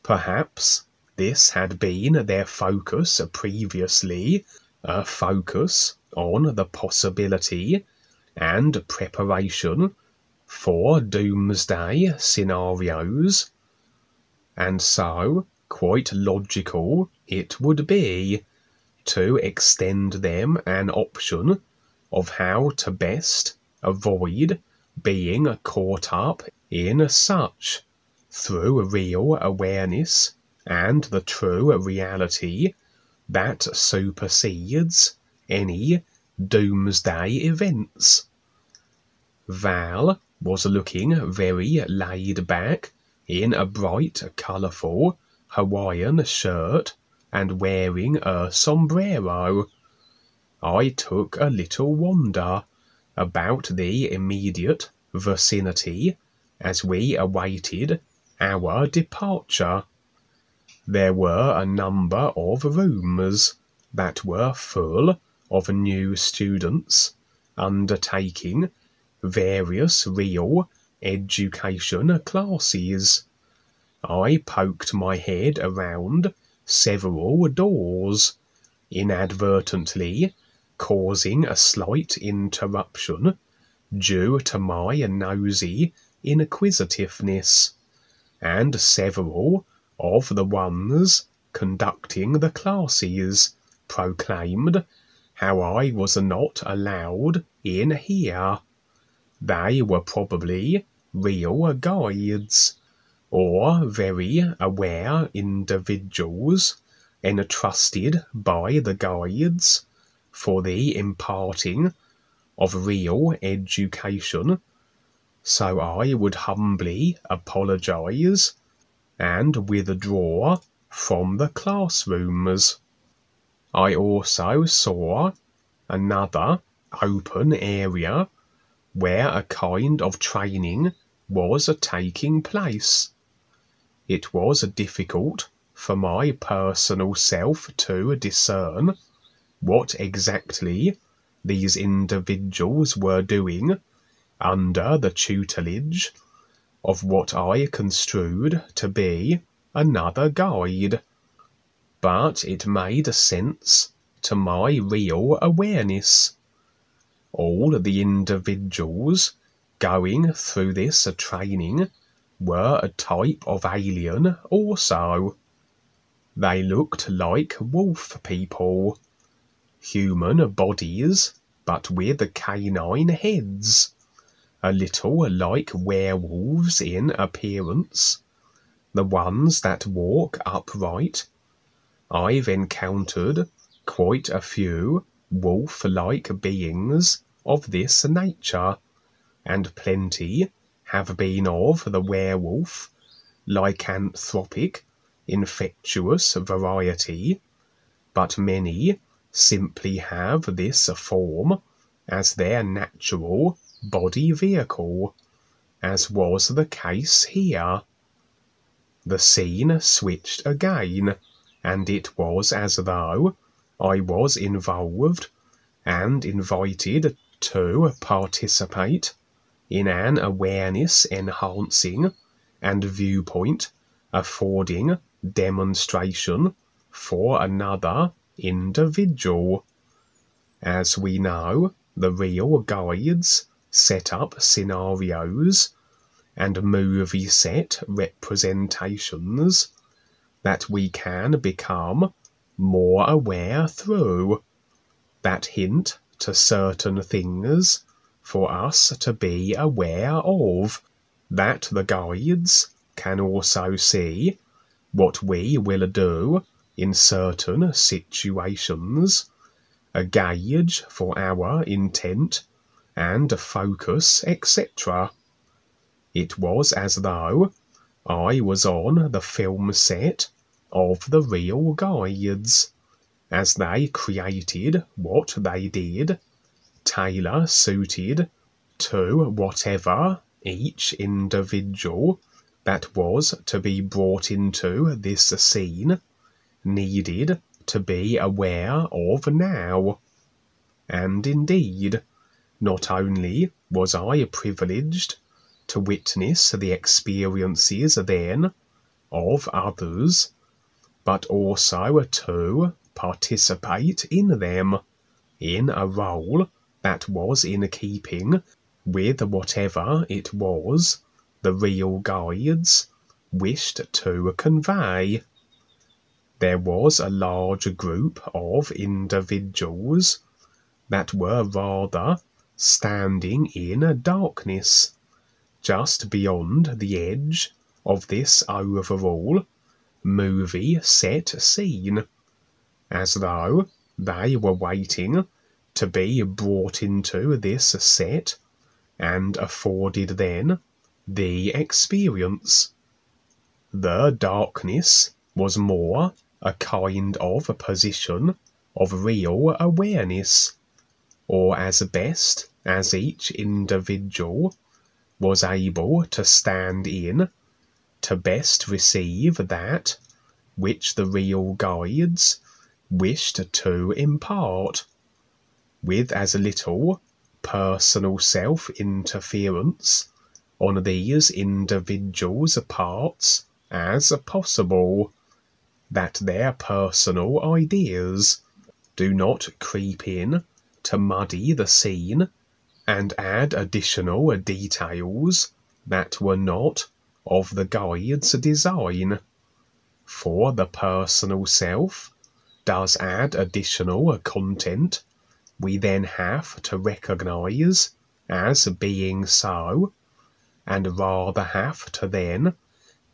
Perhaps this had been their focus previously, a focus on the possibility and preparation for doomsday scenarios, and so quite logical it would be to extend them an option of how to best avoid being caught up in such through real awareness and the true reality that supersedes any doomsday events. Val was looking very laid back in a bright, colourful Hawaiian shirt and wearing a sombrero. I took a little wonder about the immediate vicinity as we awaited our departure. There were a number of rooms that were full of new students undertaking various real education classes. I poked my head around several doors, inadvertently causing a slight interruption due to my nosy inquisitiveness, and several of the ones conducting the classes proclaimed how I was not allowed in here. They were probably real guides, or very aware individuals entrusted by the guides for the imparting of real education, so I would humbly apologize and withdraw from the classrooms. I also saw another open area where a kind of training was taking place. It was difficult for my personal self to discern what exactly these individuals were doing under the tutelage of what I construed to be another guide, but it made sense to my real awareness. All the individuals going through this training were a type of alien also. They looked like wolf people, human bodies but with canine heads, a little like werewolves in appearance, the ones that walk upright. I've encountered quite a few wolf-like beings of this nature, and plenty have been of the werewolf, lycanthropic, infectious variety, but many simply have this form as their natural body vehicle, as was the case here. The scene switched again, and it was as though I was involved and invited to participate in an awareness-enhancing and viewpoint-affording demonstration for another individual. As we know, the real guides set up scenarios and movie set representations that we can become more aware through, that hint to certain things for us to be aware of, that the guides can also see what we will do in certain situations, a gauge for our intent and focus, etc. It was as though I was on the film set of the real guides, as they created what they did, tailor-suited to whatever each individual that was to be brought into this scene needed to be aware of now. And indeed, not only was I privileged to witness the experiences then of others, but also to participate in them in a role that was in keeping with whatever it was the real guides wished to convey. There was a large group of individuals that were rather standing in darkness just beyond the edge of this overall movie set scene, as though they were waiting to be brought into this set and afforded then the experience. The darkness was more a kind of a position of real awareness, or as best as each individual was able to stand in to best receive that which the real guides wished to impart, with as little personal self-interference on these individuals' parts as possible, that their personal ideas do not creep in to muddy the scene and add additional details that were not of the guide's design. For the personal self does add additional content we then have to recognize as being so, and rather have to then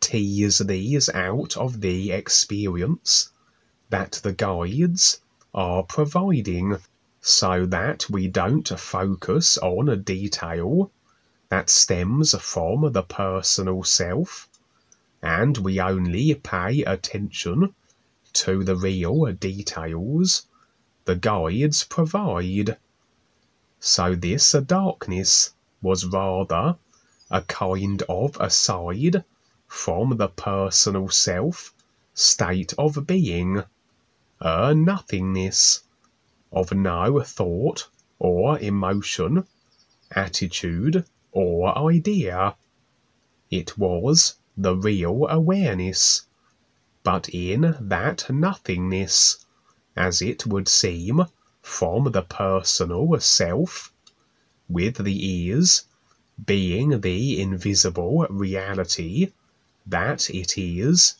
tease these out of the experience that the guides are providing, so that we don't focus on a detail that stems from the personal self, and we only pay attention to the real details the guides provide. So this darkness was rather a kind of aside from the personal self state of being, a nothingness of no thought or emotion, attitude or idea. It was the real awareness, but in that nothingness, as it would seem from the personal self, with the ears being the invisible reality that it is,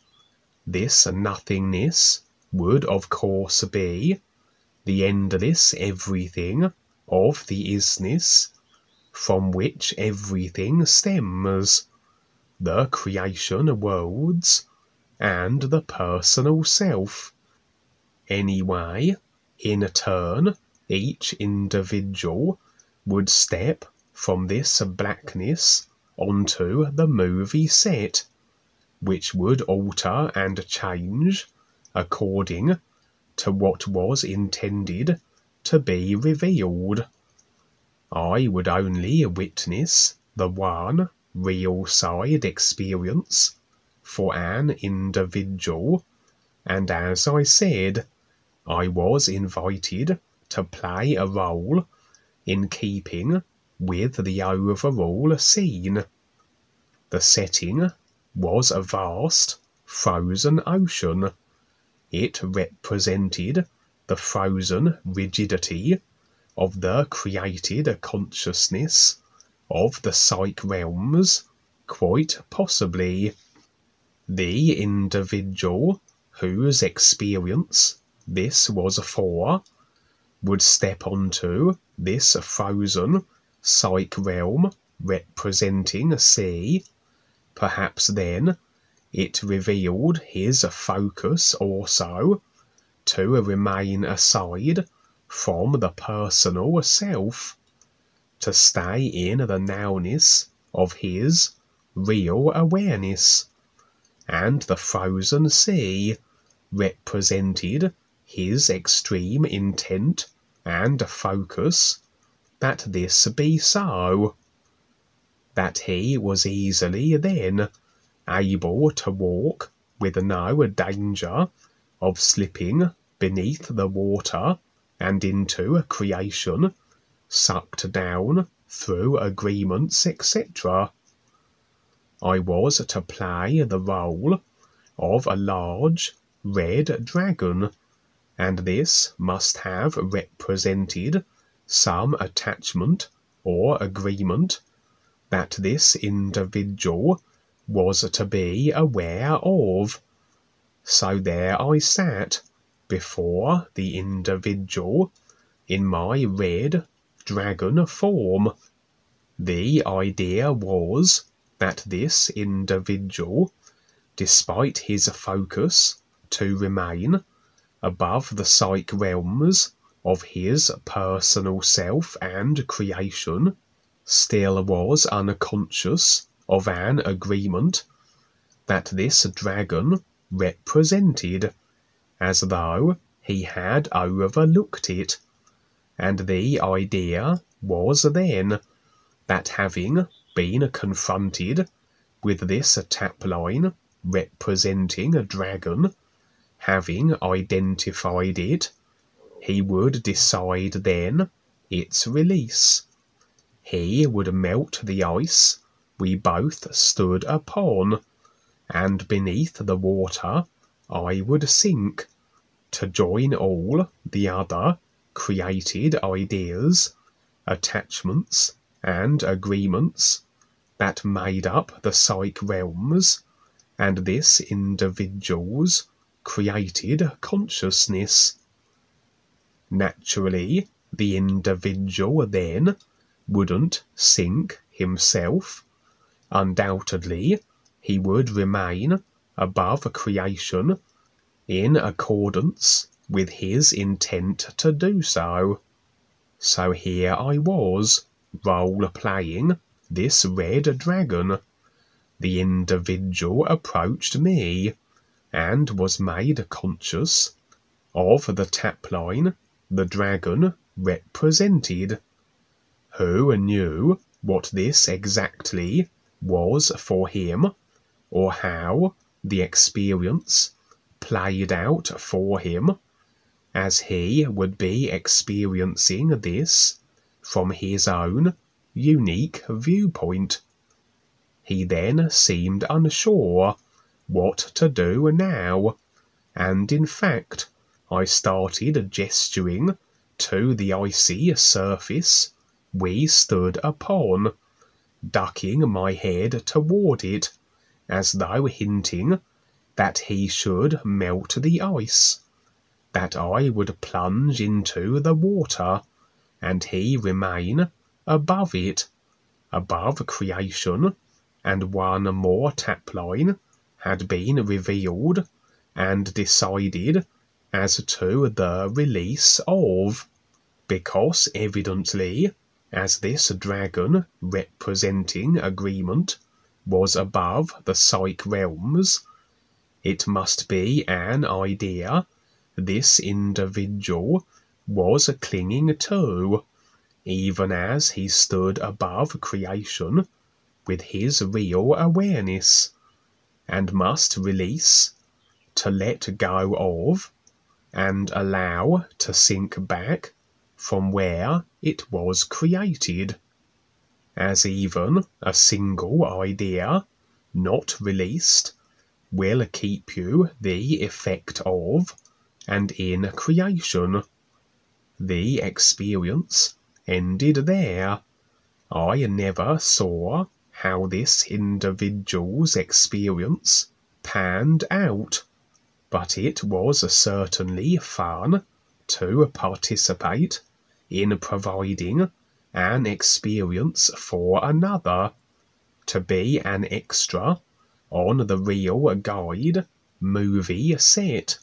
this nothingness would of course be the endless everything of the isness, from which everything stems, the creation worlds and the personal self. Anyway, in turn, each individual would step from this blackness onto the movie set, which would alter and change according to what was intended to be revealed. I would only witness the one real side experience for an individual, and as I said, I was invited to play a role in keeping with the overall scene. The setting was a vast, frozen ocean. It represented the frozen rigidity of the created consciousness of the psych realms, quite possibly. The individual whose experience this was for would step onto this frozen psych realm representing a sea. Perhaps then it revealed his focus also to remain aside from the personal self, to stay in the nowness of his real awareness, and the frozen sea represented his extreme intent and focus that this be so, that he was easily then able to walk with no danger of slipping beneath the water and into creation, sucked down through agreements, etc. I was to play the role of a large red dragon, and this must have represented some attachment or agreement that this individual was to be aware of. So there I sat before the individual in my red dragon form. The idea was that this individual, despite his focus to remain above the psych realms of his personal self and creation, still was unconscious of an agreement that this dragon represented, as though he had overlooked it. And the idea was then that, having been confronted with this tapline representing a dragon, having identified it, he would decide then its release. He would melt the ice we both stood upon, and beneath the water I would sink, to join all the other created ideas, attachments, and agreements that made up the psych realms and this individual's created consciousness. Naturally, the individual then wouldn't sink himself. Undoubtedly, he would remain above creation in accordance with his intent to do so. So here I was, role-playing this red dragon. The individual approached me and was made conscious of the tapline the dragon represented. Who knew what this exactly was for him, or how the experience played out for him, as he would be experiencing this from his own unique viewpoint. He then seemed unsure what to do now, and in fact I started gesturing to the icy surface we stood upon, ducking my head toward it, as though hinting that he should melt the ice, that I would plunge into the water, and he remain above it, above creation. And one more tapline had been revealed and decided as to the release of, because evidently, as this dragon representing agreement was above the psych realms, it must be an idea this individual was clinging to, even as he stood above creation with his real awareness, and must release, to let go of, and allow to sink back from where it was created, as even a single idea not released will keep you the effect of and in creation. The experience ended there. I never saw how this individual's experience panned out, but it was certainly fun to participate in providing an experience for another, to be an extra on the Real Guide movie set.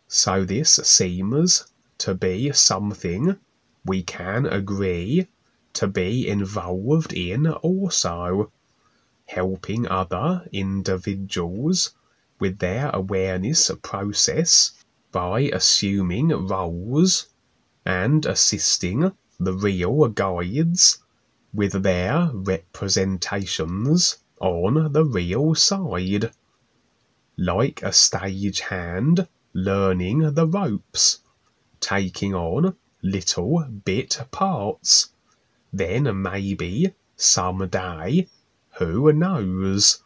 So this seems to be something we can agree to be involved in also, helping other individuals with their awareness process by assuming roles and assisting the Real Guides with their representations on the real side, like a stagehand learning the ropes, taking on little bit parts, then maybe someday, who knows,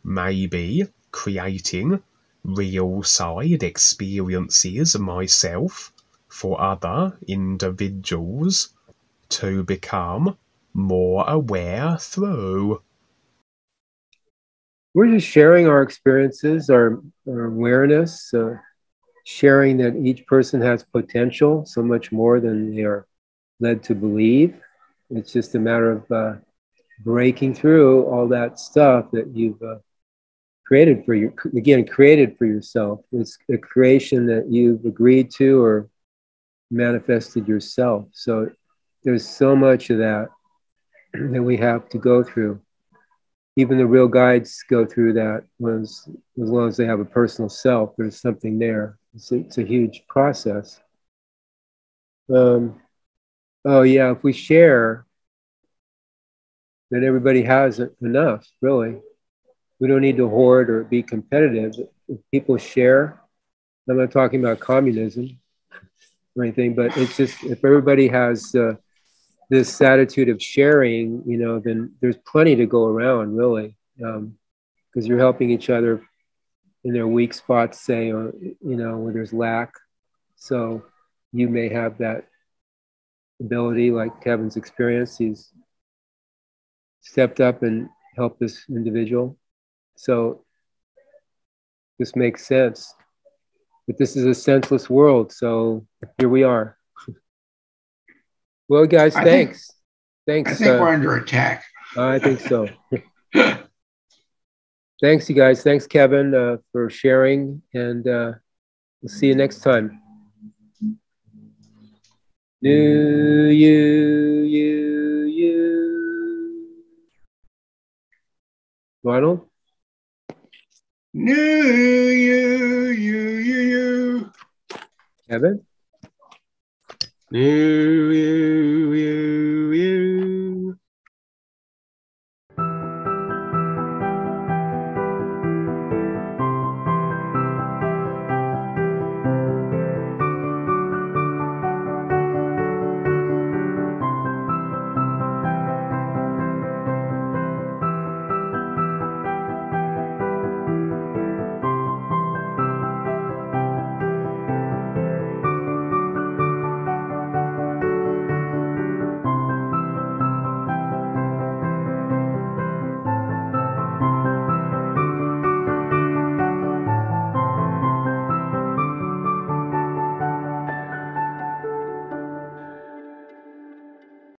maybe creating real side experiences myself for other individuals to become more aware through. We're just sharing our experiences, our awareness, sharing that each person has potential, so much more than they are led to believe. It's just a matter of breaking through all that stuff that you've created for yourself. It's a creation that you've agreed to or manifested yourself. So there's so much of that that we have to go through. Even the real guides go through that as long as they have a personal self, there's something there. It's a huge process. Oh yeah, if we share, then everybody has enough, really. We don't need to hoard or be competitive. If people share, I'm not talking about communism or anything, but it's just, if everybody has this attitude of sharing, you know, then there's plenty to go around, really, because you're helping each other in their weak spots, say, or, you know, where there's lack. So you may have that ability, like Kevin's experience. He's stepped up and helped this individual. So this makes sense. But this is a senseless world, so here we are. Well, guys, thanks. Thanks. I think we're under attack. I think so. Thanks, you guys. Thanks, Kevin, for sharing, and we'll see you next time. Ronald? Kevin?